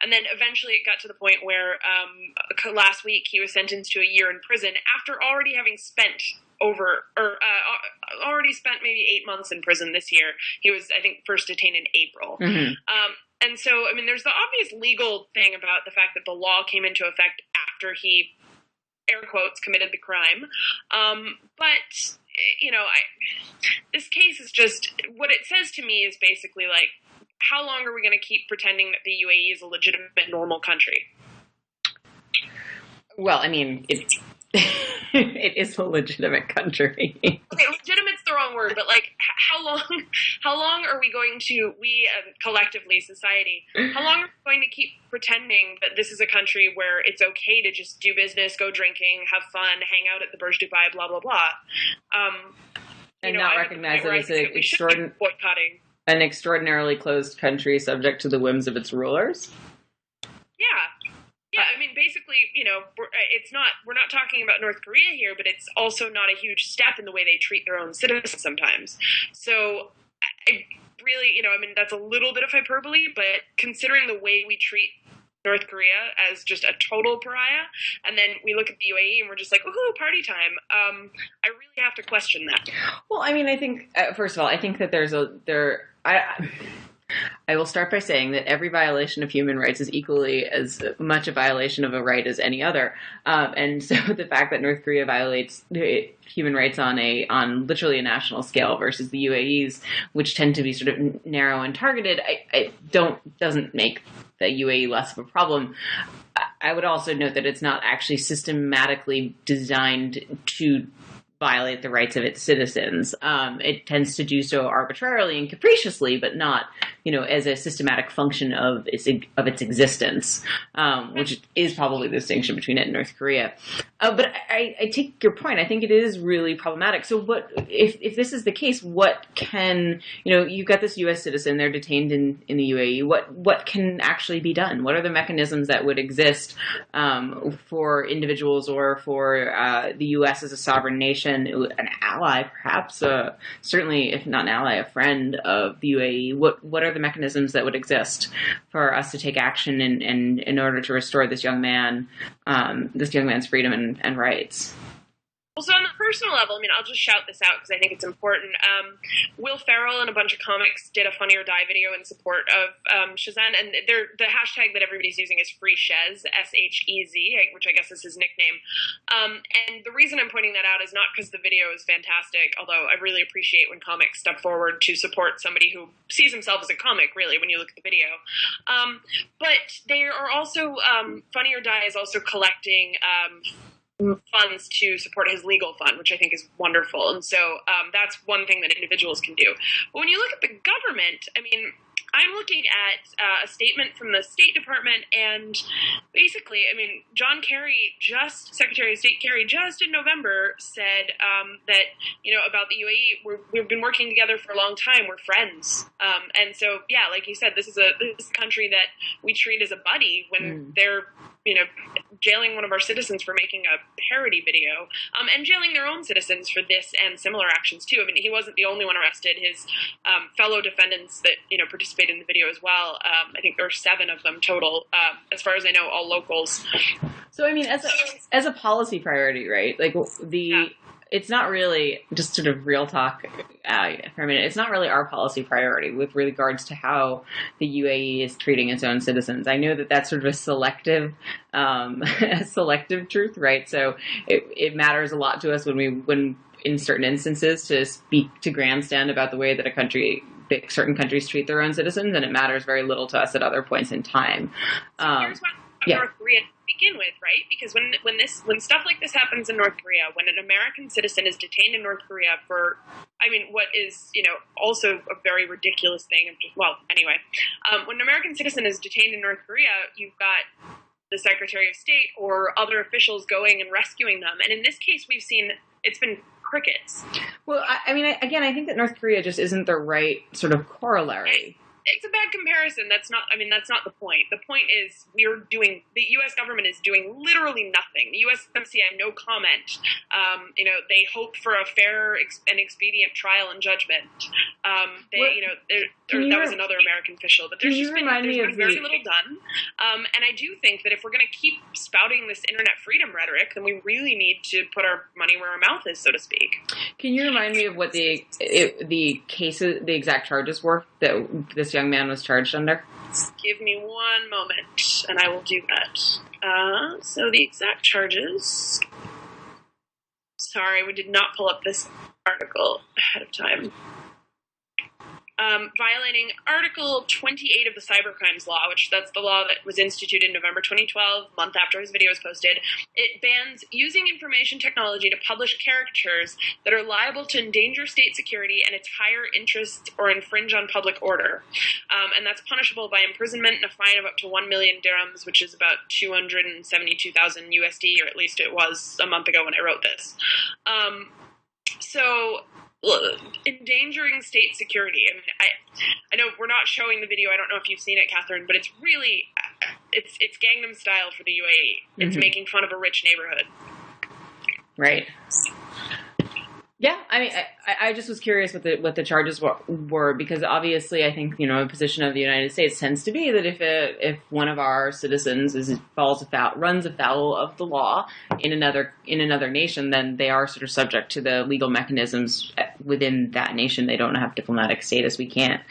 Speaker 1: And then eventually it got to the point where last week he was sentenced to a year in prison after already having spent maybe 8 months in prison this year. He was, I think, first detained in April. Mm-hmm. And so, there's the obvious legal thing about the fact that the law came into effect after he, air quotes, committed the crime. But this case is just, what it says to me is basically like, how long are we going to keep pretending that the UAE is a legitimate, normal country?
Speaker 2: Well, it is a legitimate country.
Speaker 1: Okay, legitimate's the wrong word, but like, how long are we going to, we collectively, society, how long are we going to keep pretending that this is a country where it's okay to just do business, go drinking, have fun, hang out at the Burj Dubai, blah, blah, blah.
Speaker 2: And not recognize that it's
Speaker 1: boycotting.
Speaker 2: An extraordinarily closed country subject to the whims of its rulers?
Speaker 1: Yeah, basically, we're not talking about North Korea here, but it's also not a huge step in the way they treat their own citizens sometimes. So, I really, that's a little bit of hyperbole, but considering the way we treat North Korea as just a total pariah, and then we look at the UAE and we're just like, woohoo, party time. I really have to question that.
Speaker 2: Well, I think, first of all, I think that I will start by saying that every violation of human rights is equally as much a violation of a right as any other. And so the fact that North Korea violates human rights on literally a national scale versus the UAE's, which tend to be sort of narrow and targeted, doesn't make the UAE less of a problem. I would also note that it's not actually systematically designed to violate the rights of its citizens. It tends to do so arbitrarily and capriciously, but not, as a systematic function of its existence, which is probably the distinction between it and North Korea. But I take your point. I think it is really problematic. So what, if this is the case, what can, you've got this U.S. citizen, they're detained in the UAE. What can actually be done? What are the mechanisms that would exist for individuals or for the U.S. as a sovereign nation, an ally, perhaps, certainly, if not an ally, a friend of the UAE? What are the mechanisms that would exist for us to take action in order to restore this young man's freedom and rights?
Speaker 1: Also, on the personal level, I mean, I'll just shout this out because I think it's important. Will Ferrell and a bunch of comics did a Funny or Die video in support of Shazan, and the hashtag that everybody's using is FreeShez, SHEZ, which I guess is his nickname. And the reason I'm pointing that out is not because the video is fantastic, although I really appreciate when comics step forward to support somebody who sees himself as a comic, really, when you look at the video. But they are also, Funny or Die is also collecting funds to support his legal fund, which I think is wonderful. And so that's one thing that individuals can do. But when you look at the government, I mean, I'm looking at a statement from the State Department, and basically, I mean, Secretary of State Kerry, just in November said that, about the UAE, we've been working together for a long time. We're friends. And so, yeah, like you said, this is a country that we treat as a buddy when they're, jailing one of our citizens for making a parody video, and jailing their own citizens for this and similar actions too. I mean, he wasn't the only one arrested. His fellow defendants that participated in the video as well. I think there were 7 of them total. As far as I know, all locals.
Speaker 2: So I mean, as a policy priority, right? Like it's not really, just sort of real talk for a minute, it's not really our policy priority with regards to how the UAE is treating its own citizens. I know that that's sort of a selective truth, right? So it matters a lot to us when in certain instances to speak to grandstand about the way that certain countries treat their own citizens, and it matters very little to us at other points in time.
Speaker 1: Here's what North Korea to begin with, right? Because when stuff like this happens in North Korea, when an American citizen is detained in North Korea for, I mean, what is, also a very ridiculous thing. When an American citizen is detained in North Korea, you've got the Secretary of State or other officials going and rescuing them. And in this case, we've seen it's been crickets.
Speaker 2: Well, I think that North Korea just isn't the right sort of corollary.
Speaker 1: It's a bad comparison. That's not the point. The point is the U.S. government is doing literally nothing. The USMC had no comment. They hoped for a fair and expedient trial and judgment. That was another American official, but there's been very little done. And I do think that if we're going to keep spouting this internet freedom rhetoric, then we really need to put our money where our mouth is, so to speak.
Speaker 2: Can you remind me of what the exact charges were that this young man was charged under?
Speaker 1: Give me one moment, and I will do that. So the exact charges... Sorry, we did not pull up this article ahead of time. Violating Article 28 of the Cybercrimes Law, which that's the law that was instituted in November 2012, month after his video was posted. It bans using information technology to publish caricatures that are liable to endanger state security and its higher interests or infringe on public order. And that's punishable by imprisonment and a fine of up to 1 million dirhams, which is about 272,000 USD, or at least it was a month ago when I wrote this. Endangering state security. I mean, I know we're not showing the video. I don't know if you've seen it, Catherine, but it's really, it's Gangnam Style for the UAE. It's making fun of a rich neighborhood.
Speaker 2: Right. Yeah, I mean, I just was curious what the charges were, because obviously I think, a position of the United States tends to be that if one of our citizens runs afoul of the law in another nation, then they are sort of subject to the legal mechanisms within that nation. They don't have diplomatic status. We can't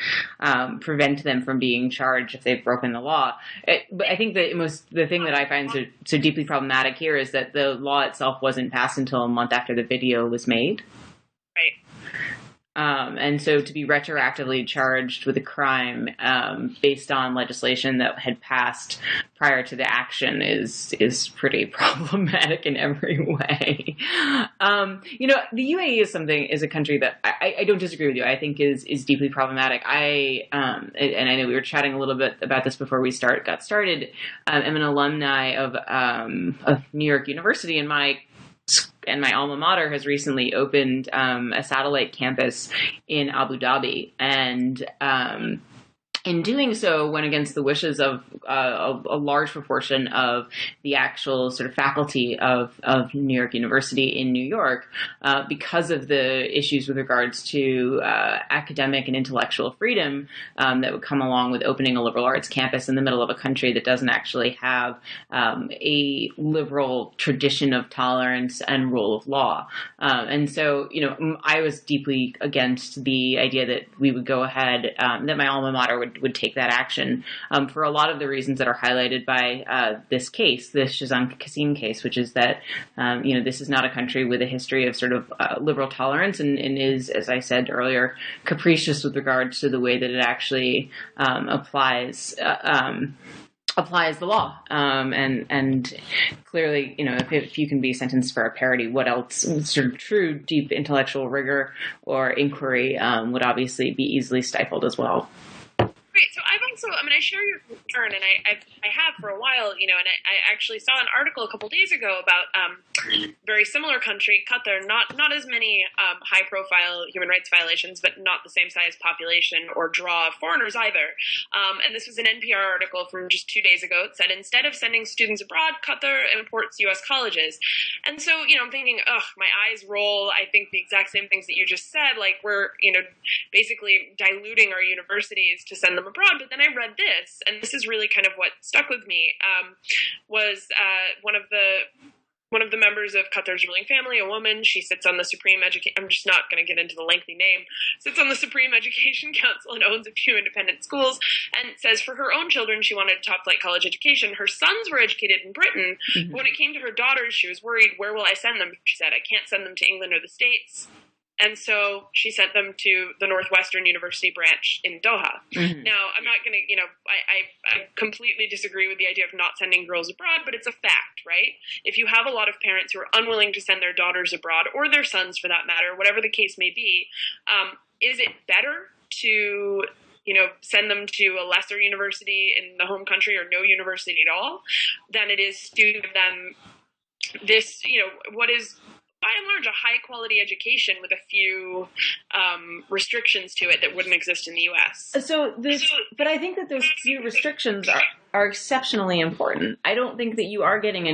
Speaker 2: prevent them from being charged if they've broken the law. But I think the thing that I find so deeply problematic here is that the law itself wasn't passed until a month after the video was made.
Speaker 1: Right.
Speaker 2: And so to be retroactively charged with a crime based on legislation that had passed prior to the action is pretty problematic in every way. The UAE is a country that I don't disagree with you. I think is deeply problematic. And I know we were chatting a little bit about this before we got started. I'm an alumni of New York University, and my alma mater has recently opened a satellite campus in Abu Dhabi, and in doing so, went against the wishes of a large proportion of the actual sort of faculty of New York University in New York, because of the issues with regards to academic and intellectual freedom that would come along with opening a liberal arts campus in the middle of a country that doesn't actually have a liberal tradition of tolerance and rule of law. And so, I was deeply against the idea that we would go ahead, that my alma mater would take that action, for a lot of the reasons that are highlighted by this case, this Shazam Kasim case, which is that this is not a country with a history of sort of liberal tolerance, and is, as I said earlier, capricious with regards to the way that it actually applies the law. And clearly, if you can be sentenced for a parody, what else? Sort of true, deep intellectual rigor or inquiry would obviously be easily stifled as well.
Speaker 1: Great. So I share your concern, and I have for a while, and I actually saw an article a couple days ago about very similar country, Qatar, not as many high-profile human rights violations, but not the same size population or draw of foreigners either. And this was an NPR article from just 2 days ago. It said, instead of sending students abroad, Qatar imports U.S. colleges. And so, I'm thinking, my eyes roll. I think the exact same things that you just said, like we're, basically diluting our universities to send them abroad. But then I read this, and this is really kind of what stuck with me, was one of the members of Qatar's ruling family, a woman. She sits on the Supreme I'm just not going to get into the lengthy name. Sits on the Supreme Education Council and owns a few independent schools, and says for her own children, she wanted a top-flight college education. Her sons were educated in Britain. Mm-hmm. But when it came to her daughters, she was worried, where will I send them? She said, I can't send them to England or the States. And so she sent them to the Northwestern University branch in Doha. Mm-hmm. Now, I'm not going to, I completely disagree with the idea of not sending girls abroad, but it's a fact, right? If you have a lot of parents who are unwilling to send their daughters abroad, or their sons for that matter, whatever the case may be, is it better to, send them to a lesser university in the home country or no university at all than it is to give them this, what is by and large a high-quality education with a few restrictions to it that wouldn't exist in the U.S.
Speaker 2: But I think that those few restrictions are exceptionally important. I don't think that you are getting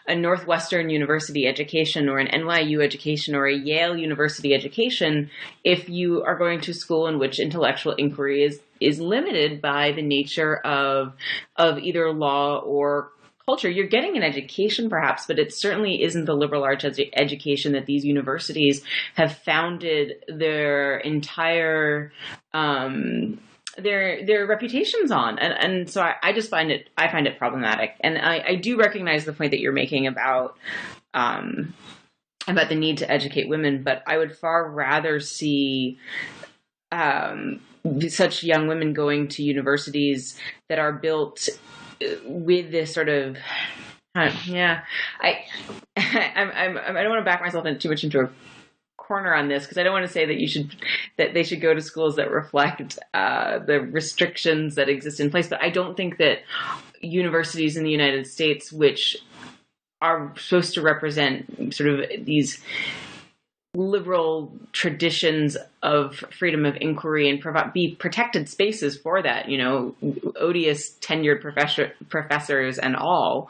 Speaker 2: a Northwestern University education or an NYU education or a Yale University education if you are going to school in which intellectual inquiry is limited by the nature of either law or culture. You're getting an education, perhaps, but it certainly isn't the liberal arts education that these universities have founded their entire their reputations on, and so I just find it problematic. And I do recognize the point that you're making about the need to educate women, but I would far rather see such young women going to universities that are built with this sort of, I don't want to back myself too much into a corner on this, because I don't want to say that they should go to schools that reflect the restrictions that exist in place. But I don't think that universities in the United States, which are supposed to represent sort of these liberal traditions of freedom of inquiry and be protected spaces for that, odious tenured professors and all,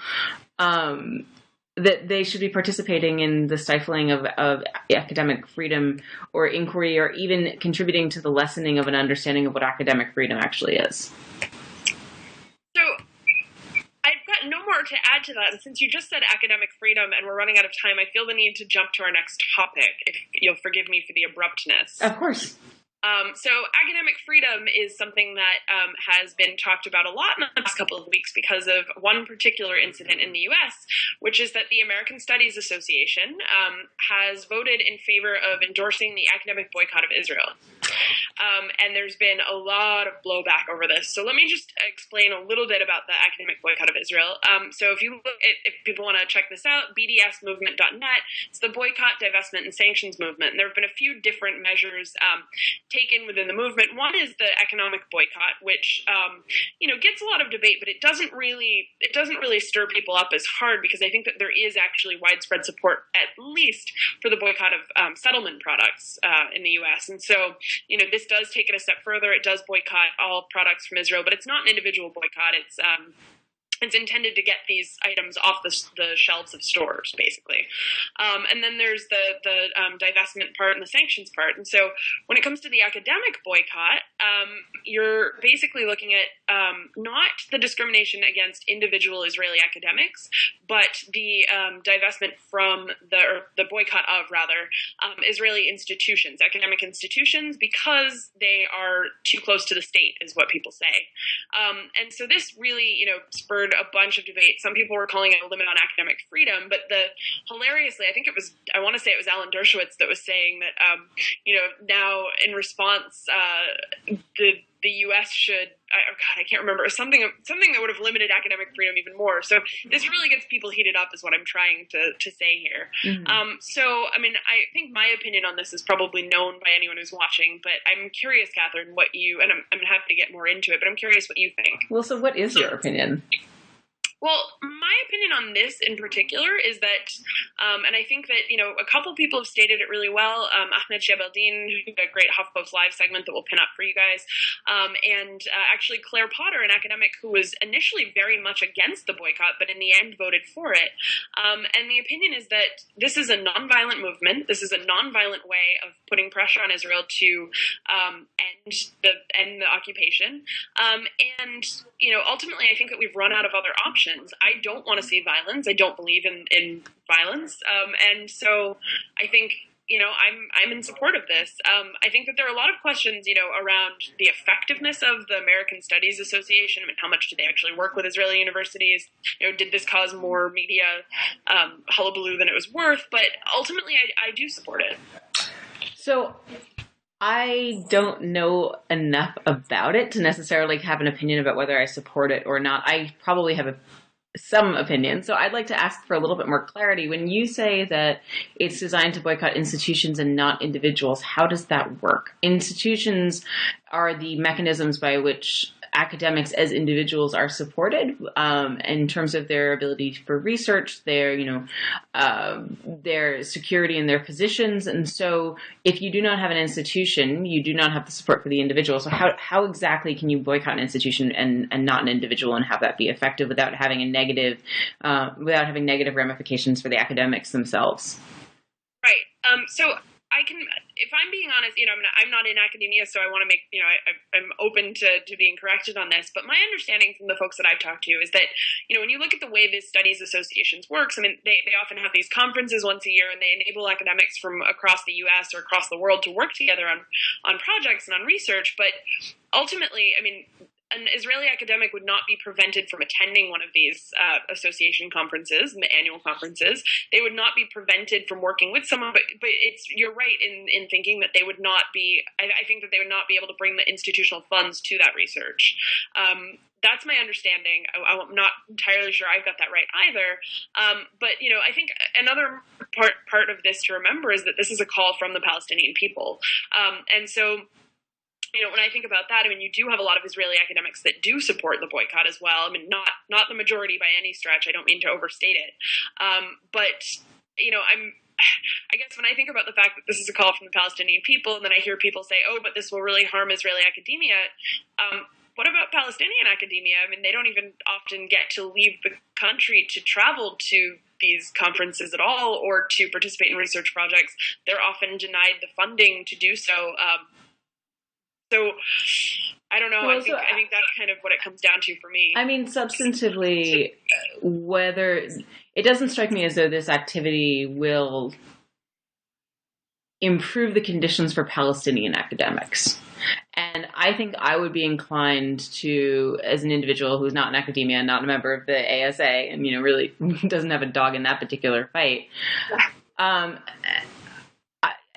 Speaker 2: that they should be participating in the stifling of academic freedom or inquiry, or even contributing to the lessening of an understanding of what academic freedom actually is.
Speaker 1: So I've got no more to add to that. And since you just said academic freedom and we're running out of time, I feel the need to jump to our next topic, if you'll forgive me for the abruptness.
Speaker 2: Of course.
Speaker 1: So academic freedom is something that has been talked about a lot in the past couple of weeks because of one particular incident in the U.S., which is that the American Studies Association has voted in favor of endorsing the academic boycott of Israel. And there's been a lot of blowback over this. So let me just explain a little bit about the academic boycott of Israel. So if people want to check this out, bdsmovement.net, it's the boycott, divestment, and sanctions movement. And there have been a few different measures taken within the movement. One is the economic boycott, which gets a lot of debate, but it doesn't really stir people up as hard, because I think that there is actually widespread support, at least for the boycott of settlement products in the U.S. And so, this does take it a step further. It does boycott all products from Israel, but it's not an individual boycott. It's intended to get these items off the shelves of stores, basically. And then there's the divestment part and the sanctions part. And so when it comes to the academic boycott, you're basically looking at not the discrimination against individual Israeli academics, but the divestment from the boycott of, rather, Israeli institutions, academic institutions, because they are too close to the state, is what people say. And so this really, spurred a bunch of debate. Some people were calling it a limit on academic freedom, but hilariously, I want to say it was Alan Dershowitz that was saying that, now in response, the U.S. should, I can't remember, something that would have limited academic freedom even more. So this really gets people heated up, is what I'm trying to say here. Mm-hmm. So, I mean, I think my opinion on this is probably known by anyone who's watching, but I'm curious, Katherine, what you, and I'm happy to get more into it, but I'm curious what you think.
Speaker 2: Well, so what is your opinion?
Speaker 1: Well, my opinion on this in particular is that, and I think that, a couple people have stated it really well. Ahmed Shabeldin, who did a great HuffPost Live segment that we'll pin up for you guys, and actually Claire Potter, an academic who was initially very much against the boycott, but in the end voted for it. And the opinion is that this is a nonviolent movement. This is a nonviolent way of putting pressure on Israel to end the occupation. And, ultimately, I think that we've run out of other options. I don't want to see violence. I don't believe in violence. And so I think, I'm in support of this. I think that there are a lot of questions, around the effectiveness of the American Studies Association. I mean, how much do they actually work with Israeli universities? Did this cause more media hullabaloo than it was worth? But ultimately, I do support it.
Speaker 2: So I don't know enough about it to necessarily have an opinion about whether I support it or not. I probably have some opinion. So I'd like to ask for a little bit more clarity. When you say that it's designed to boycott institutions and not individuals, how does that work? Institutions are the mechanisms by which academics as individuals are supported in terms of their ability for research, their security in their positions. And so if you do not have an institution, you do not have the support for the individual. So how exactly can you boycott an institution and not an individual and have that be effective without having negative ramifications for the academics themselves?
Speaker 1: Right. So I can, if I'm being honest, I'm not in academia, so I want to make, I'm open to being corrected on this. But my understanding from the folks that I've talked to is that, when you look at the way these studies associations works, I mean, they often have these conferences once a year, and they enable academics from across the U.S. or across the world to work together on projects and on research. But ultimately, I mean, an Israeli academic would not be prevented from attending one of these association conferences, the annual conferences. They would not be prevented from working with someone, but you're right in thinking that they would not be, I think that they would not be able to bring the institutional funds to that research. That's my understanding. I'm not entirely sure I've got that right either. But, I think another part of this to remember is that this is a call from the Palestinian people. And so, when I think about that, I mean, you do have a lot of Israeli academics that do support the boycott as well. I mean, not the majority by any stretch. I don't mean to overstate it. But, I guess when I think about the fact that this is a call from the Palestinian people, and then I hear people say, oh, but this will really harm Israeli academia. What about Palestinian academia? I mean, they don't even often get to leave the country to travel to these conferences at all or to participate in research projects. They're often denied the funding to do so. So I don't know. Well, I think that's kind of what it comes down to for me.
Speaker 2: I mean, substantively, whether it doesn't strike me as though this activity will improve the conditions for Palestinian academics. And I think I would be inclined to, as an individual who's not in academia, not a member of the ASA, and really doesn't have a dog in that particular fight.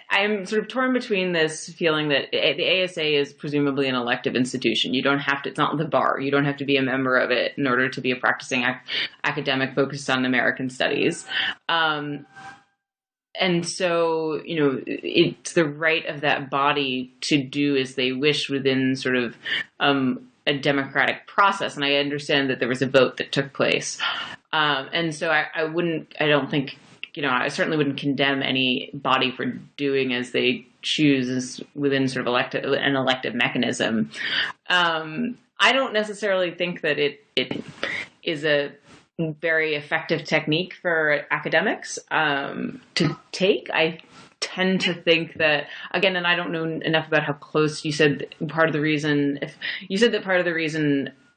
Speaker 2: I'm sort of torn between this feeling that the ASA is presumably an elective institution. You don't have to, it's not the bar. You don't have to be a member of it in order to be a practicing academic focused on American studies. And so, it's the right of that body to do as they wish within sort of a democratic process. And I understand that there was a vote that took place. And so I certainly wouldn't condemn any body for doing as they choose within sort of an elective mechanism. I don't necessarily think that it is a very effective technique for academics to take. I tend to think that, again, and I don't know enough about how close you said part of the reason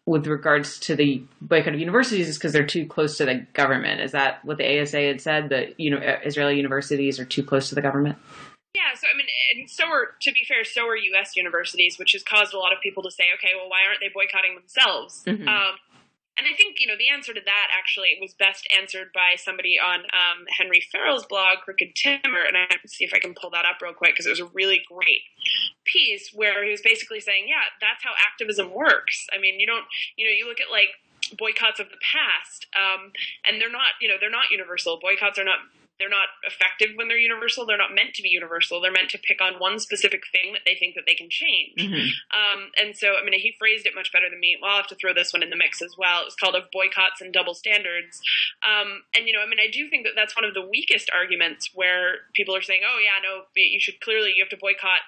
Speaker 2: with regards to the boycott of universities is because they're too close to the government. Is that what the ASA had said, that Israeli universities are too close to the government?
Speaker 1: Yeah, so I mean, and so are U.S. universities, which has caused a lot of people to say, okay, well, why aren't they boycotting themselves?
Speaker 2: Mm-hmm.
Speaker 1: And I think, the answer to that actually was best answered by somebody on Henry Farrell's blog, Crooked Timber, and I have to see if I can pull that up real quick because it was a really great piece where he was basically saying, yeah, that's how activism works. I mean, you look at like boycotts of the past, and they're not universal. Boycotts they're not effective when they're universal. They're not meant to be universal. They're meant to pick on one specific thing that they think that they can change. Mm-hmm. And so, I mean, he phrased it much better than me. Well, I'll have to throw this one in the mix as well. It was called Of Boycotts and Double Standards. And, I do think that that's one of the weakest arguments where people are saying, oh, yeah, no, you have to boycott.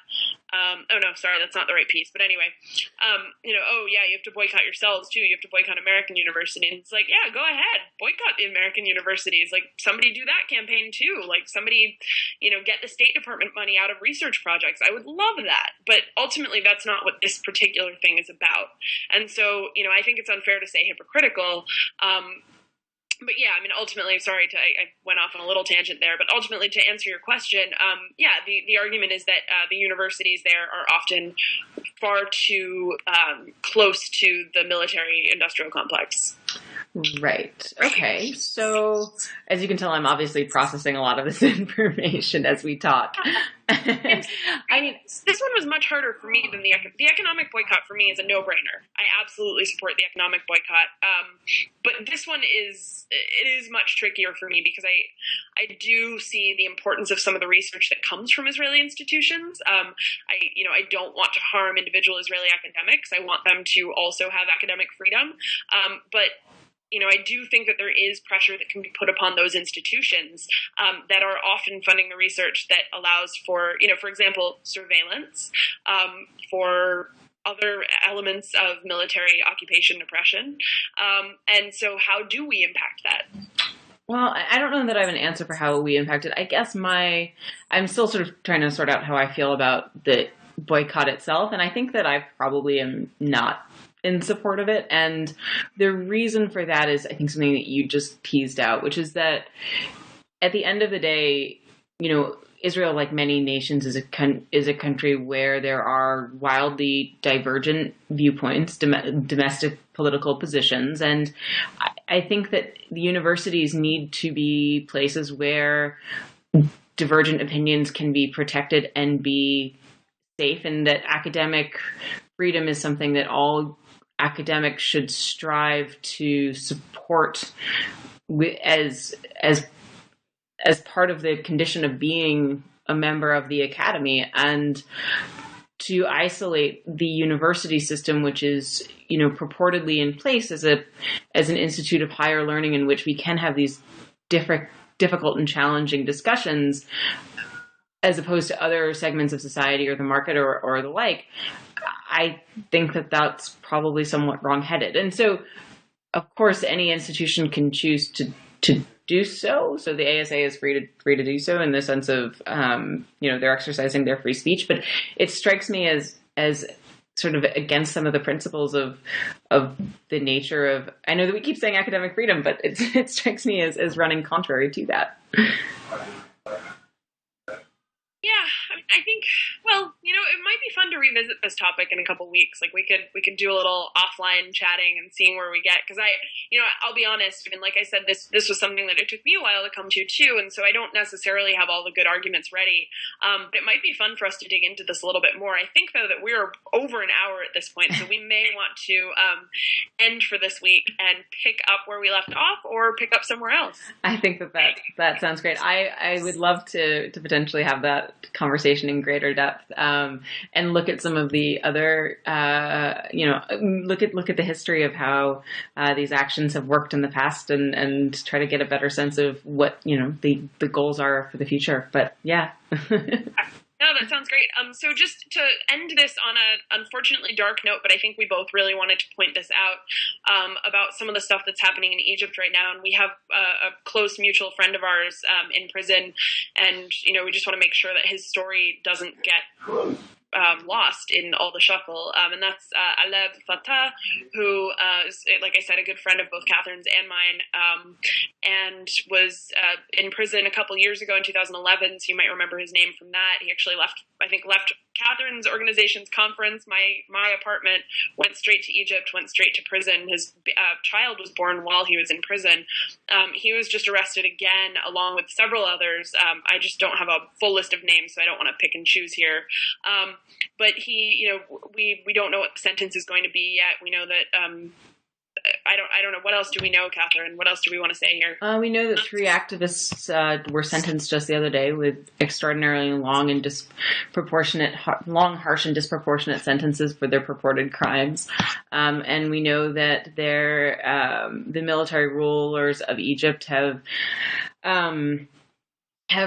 Speaker 1: Oh, no, sorry, that's not the right piece. But anyway, oh, yeah, you have to boycott yourselves, too. You have to boycott American universities. And it's like, yeah, go ahead. Boycott the American universities. Like, somebody do that campaign, too. Like, somebody, get the State Department money out of research projects. I would love that. But ultimately, that's not what this particular thing is about. And so, I think it's unfair to say hypocritical. But yeah, I mean, ultimately, sorry, I went off on a little tangent there, but ultimately, to answer your question, the argument is that the universities there are often far too close to the military-industrial complex.
Speaker 2: Right. Okay. So, as you can tell, I'm obviously processing a lot of this information as we talk.
Speaker 1: I mean, this one was much harder for me than the economic boycott. For me is a no-brainer. I absolutely support the economic boycott. But this one is much trickier for me because I do see the importance of some of the research that comes from Israeli institutions. I don't want to harm individual Israeli academics. I want them to also have academic freedom. But I do think that there is pressure that can be put upon those institutions that are often funding the research that allows for, for example, surveillance, for other elements of military occupation and oppression. And so how do we impact that?
Speaker 2: Well, I don't know that I have an answer for how we impact it. I guess I'm still sort of trying to sort out how I feel about the boycott itself. And I think that I probably am not in support of it. And the reason for that is, I think, something that you just teased out, which is that at the end of the day, Israel, like many nations, is a country where there are wildly divergent viewpoints, domestic political positions. And I think that the universities need to be places where divergent opinions can be protected and be safe, and that academic freedom is something that all academics should strive to support as part of the condition of being a member of the academy, and to isolate the university system, which is, purportedly in place as an institute of higher learning in which we can have these difficult and challenging discussions, as opposed to other segments of society or the market or the like. I think that that's probably somewhat wrong-headed. And so, of course, any institution can choose to do so. So the ASA is free to do so in the sense of, they're exercising their free speech. But it strikes me as sort of against some of the principles of the nature of, I know that we keep saying academic freedom, but it strikes me as running contrary to that.
Speaker 1: Yeah, I think, well, it might be fun to revisit this topic in a couple weeks. Like we could do a little offline chatting and seeing where we get. Because I'll be honest. I mean, like I said, this was something that it took me a while to come to too, and so I don't necessarily have all the good arguments ready. But it might be fun for us to dig into this a little bit more. I think though that we're over an hour at this point, so we may want to end for this week and pick up where we left off, or pick up somewhere else.
Speaker 2: I think that sounds great. I would love to potentially have that conversation in greater depth, and look at some of the other, look at the history of how these actions have worked in the past, and try to get a better sense of what the goals are for the future. But yeah.
Speaker 1: No, that sounds great. So just to end this on a unfortunately dark note, but I think we both really wanted to point this out, about some of the stuff that's happening in Egypt right now. And we have a close mutual friend of ours in prison, and we just want to make sure that his story doesn't get lost in all the shuffle, and that's Aleb Fatah, who is, like I said, a good friend of both Katherine's and mine, and was in prison a couple years ago in 2011, so you might remember his name from that. He actually left Katherine's organization's conference, my apartment, went straight to Egypt, went straight to prison. His child was born while he was in prison. He was just arrested again, along with several others. I just don't have a full list of names, so I don't want to pick and choose here. But he, we don't know what the sentence is going to be yet. We know that, I don't know. What else do we know, Katherine? What else do we want to say here?
Speaker 2: We know that 3 activists were sentenced just the other day with extraordinarily long, harsh, and disproportionate sentences for their purported crimes. And we know that the military rulers of Egypt have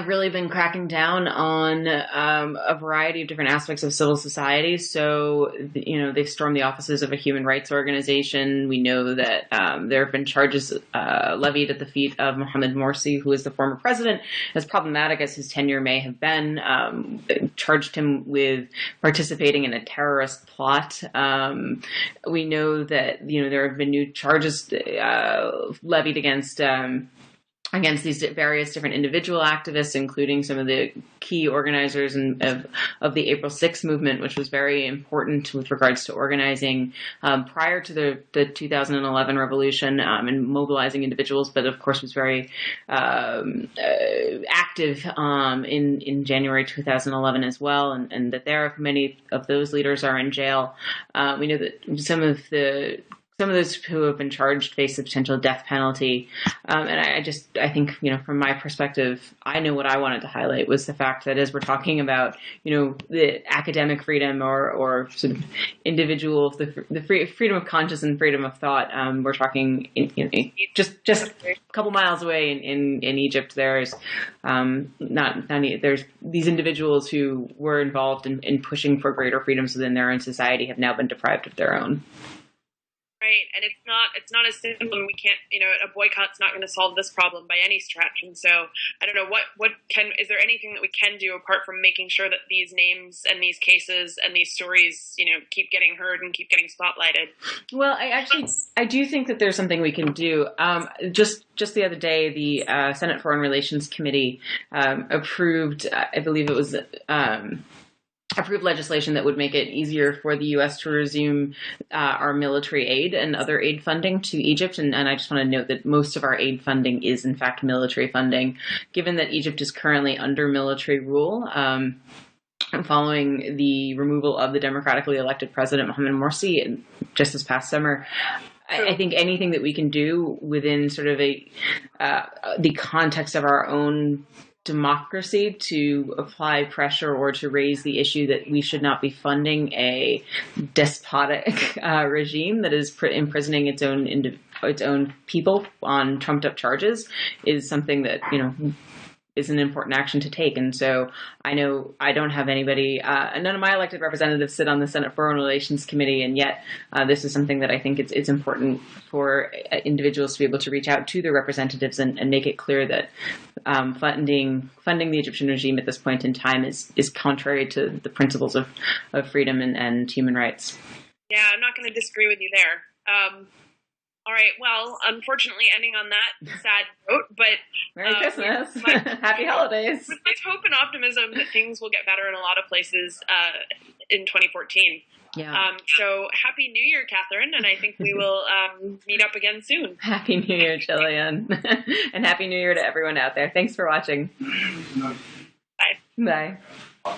Speaker 2: really been cracking down on a variety of different aspects of civil society. So, they've stormed the offices of a human rights organization. We know that there have been charges levied at the feet of Mohamed Morsi, who is the former president. As problematic as his tenure may have been, charged him with participating in a terrorist plot. We know that, there have been new charges levied against these various different individual activists, including some of the key organizers of the April 6th movement, which was very important with regards to organizing prior to the 2011 revolution, and mobilizing individuals, but of course was very active in January 2011 as well, and that many of those leaders are in jail. We know that some of those who have been charged face a potential death penalty. And I think, from my perspective, I know what I wanted to highlight was the fact that as we're talking about, the academic freedom or sort of individual, the freedom of conscience and freedom of thought, we're talking just a couple miles away in Egypt, there's there's these individuals who were involved in pushing for greater freedoms within their own society have now been deprived of their own.
Speaker 1: Right, and it's not as simple, and we can't, a boycott's not going to solve this problem by any stretch. And so I don't know is there anything that we can do apart from making sure that these names and these cases and these stories, keep getting heard and keep getting spotlighted? Well,
Speaker 2: I do think that there's something we can do. Just the other day, the Senate Foreign Relations Committee approved, I believe it was approved legislation that would make it easier for the U.S. to resume our military aid and other aid funding to Egypt. And I just want to note that most of our aid funding is, in fact, military funding. Given that Egypt is currently under military rule, following the removal of the democratically elected president, Mohamed Morsi, just this past summer, I think anything that we can do within sort of the context of our own democracy to apply pressure or to raise the issue that we should not be funding a despotic regime that is imprisoning its own people on trumped up charges is something that, is an important action to take. And so I know I don't have anybody, none of my elected representatives sit on the Senate Foreign Relations Committee, and yet this is something that I think it's important for individuals to be able to reach out to their representatives and make it clear that funding the Egyptian regime at this point in time is contrary to the principles of freedom and human rights.
Speaker 1: Yeah, I'm not going to disagree with you there. All right. Well, unfortunately, ending on that sad note, but
Speaker 2: Merry Christmas, Happy Holidays.
Speaker 1: With much hope and optimism that things will get better in a lot of places in 2014.
Speaker 2: Yeah.
Speaker 1: So Happy New Year, Katherine, and I think we will meet up again soon.
Speaker 2: Happy New Year, Jillian, and Happy New Year to everyone out there. Thanks for watching.
Speaker 1: Bye.
Speaker 2: Bye.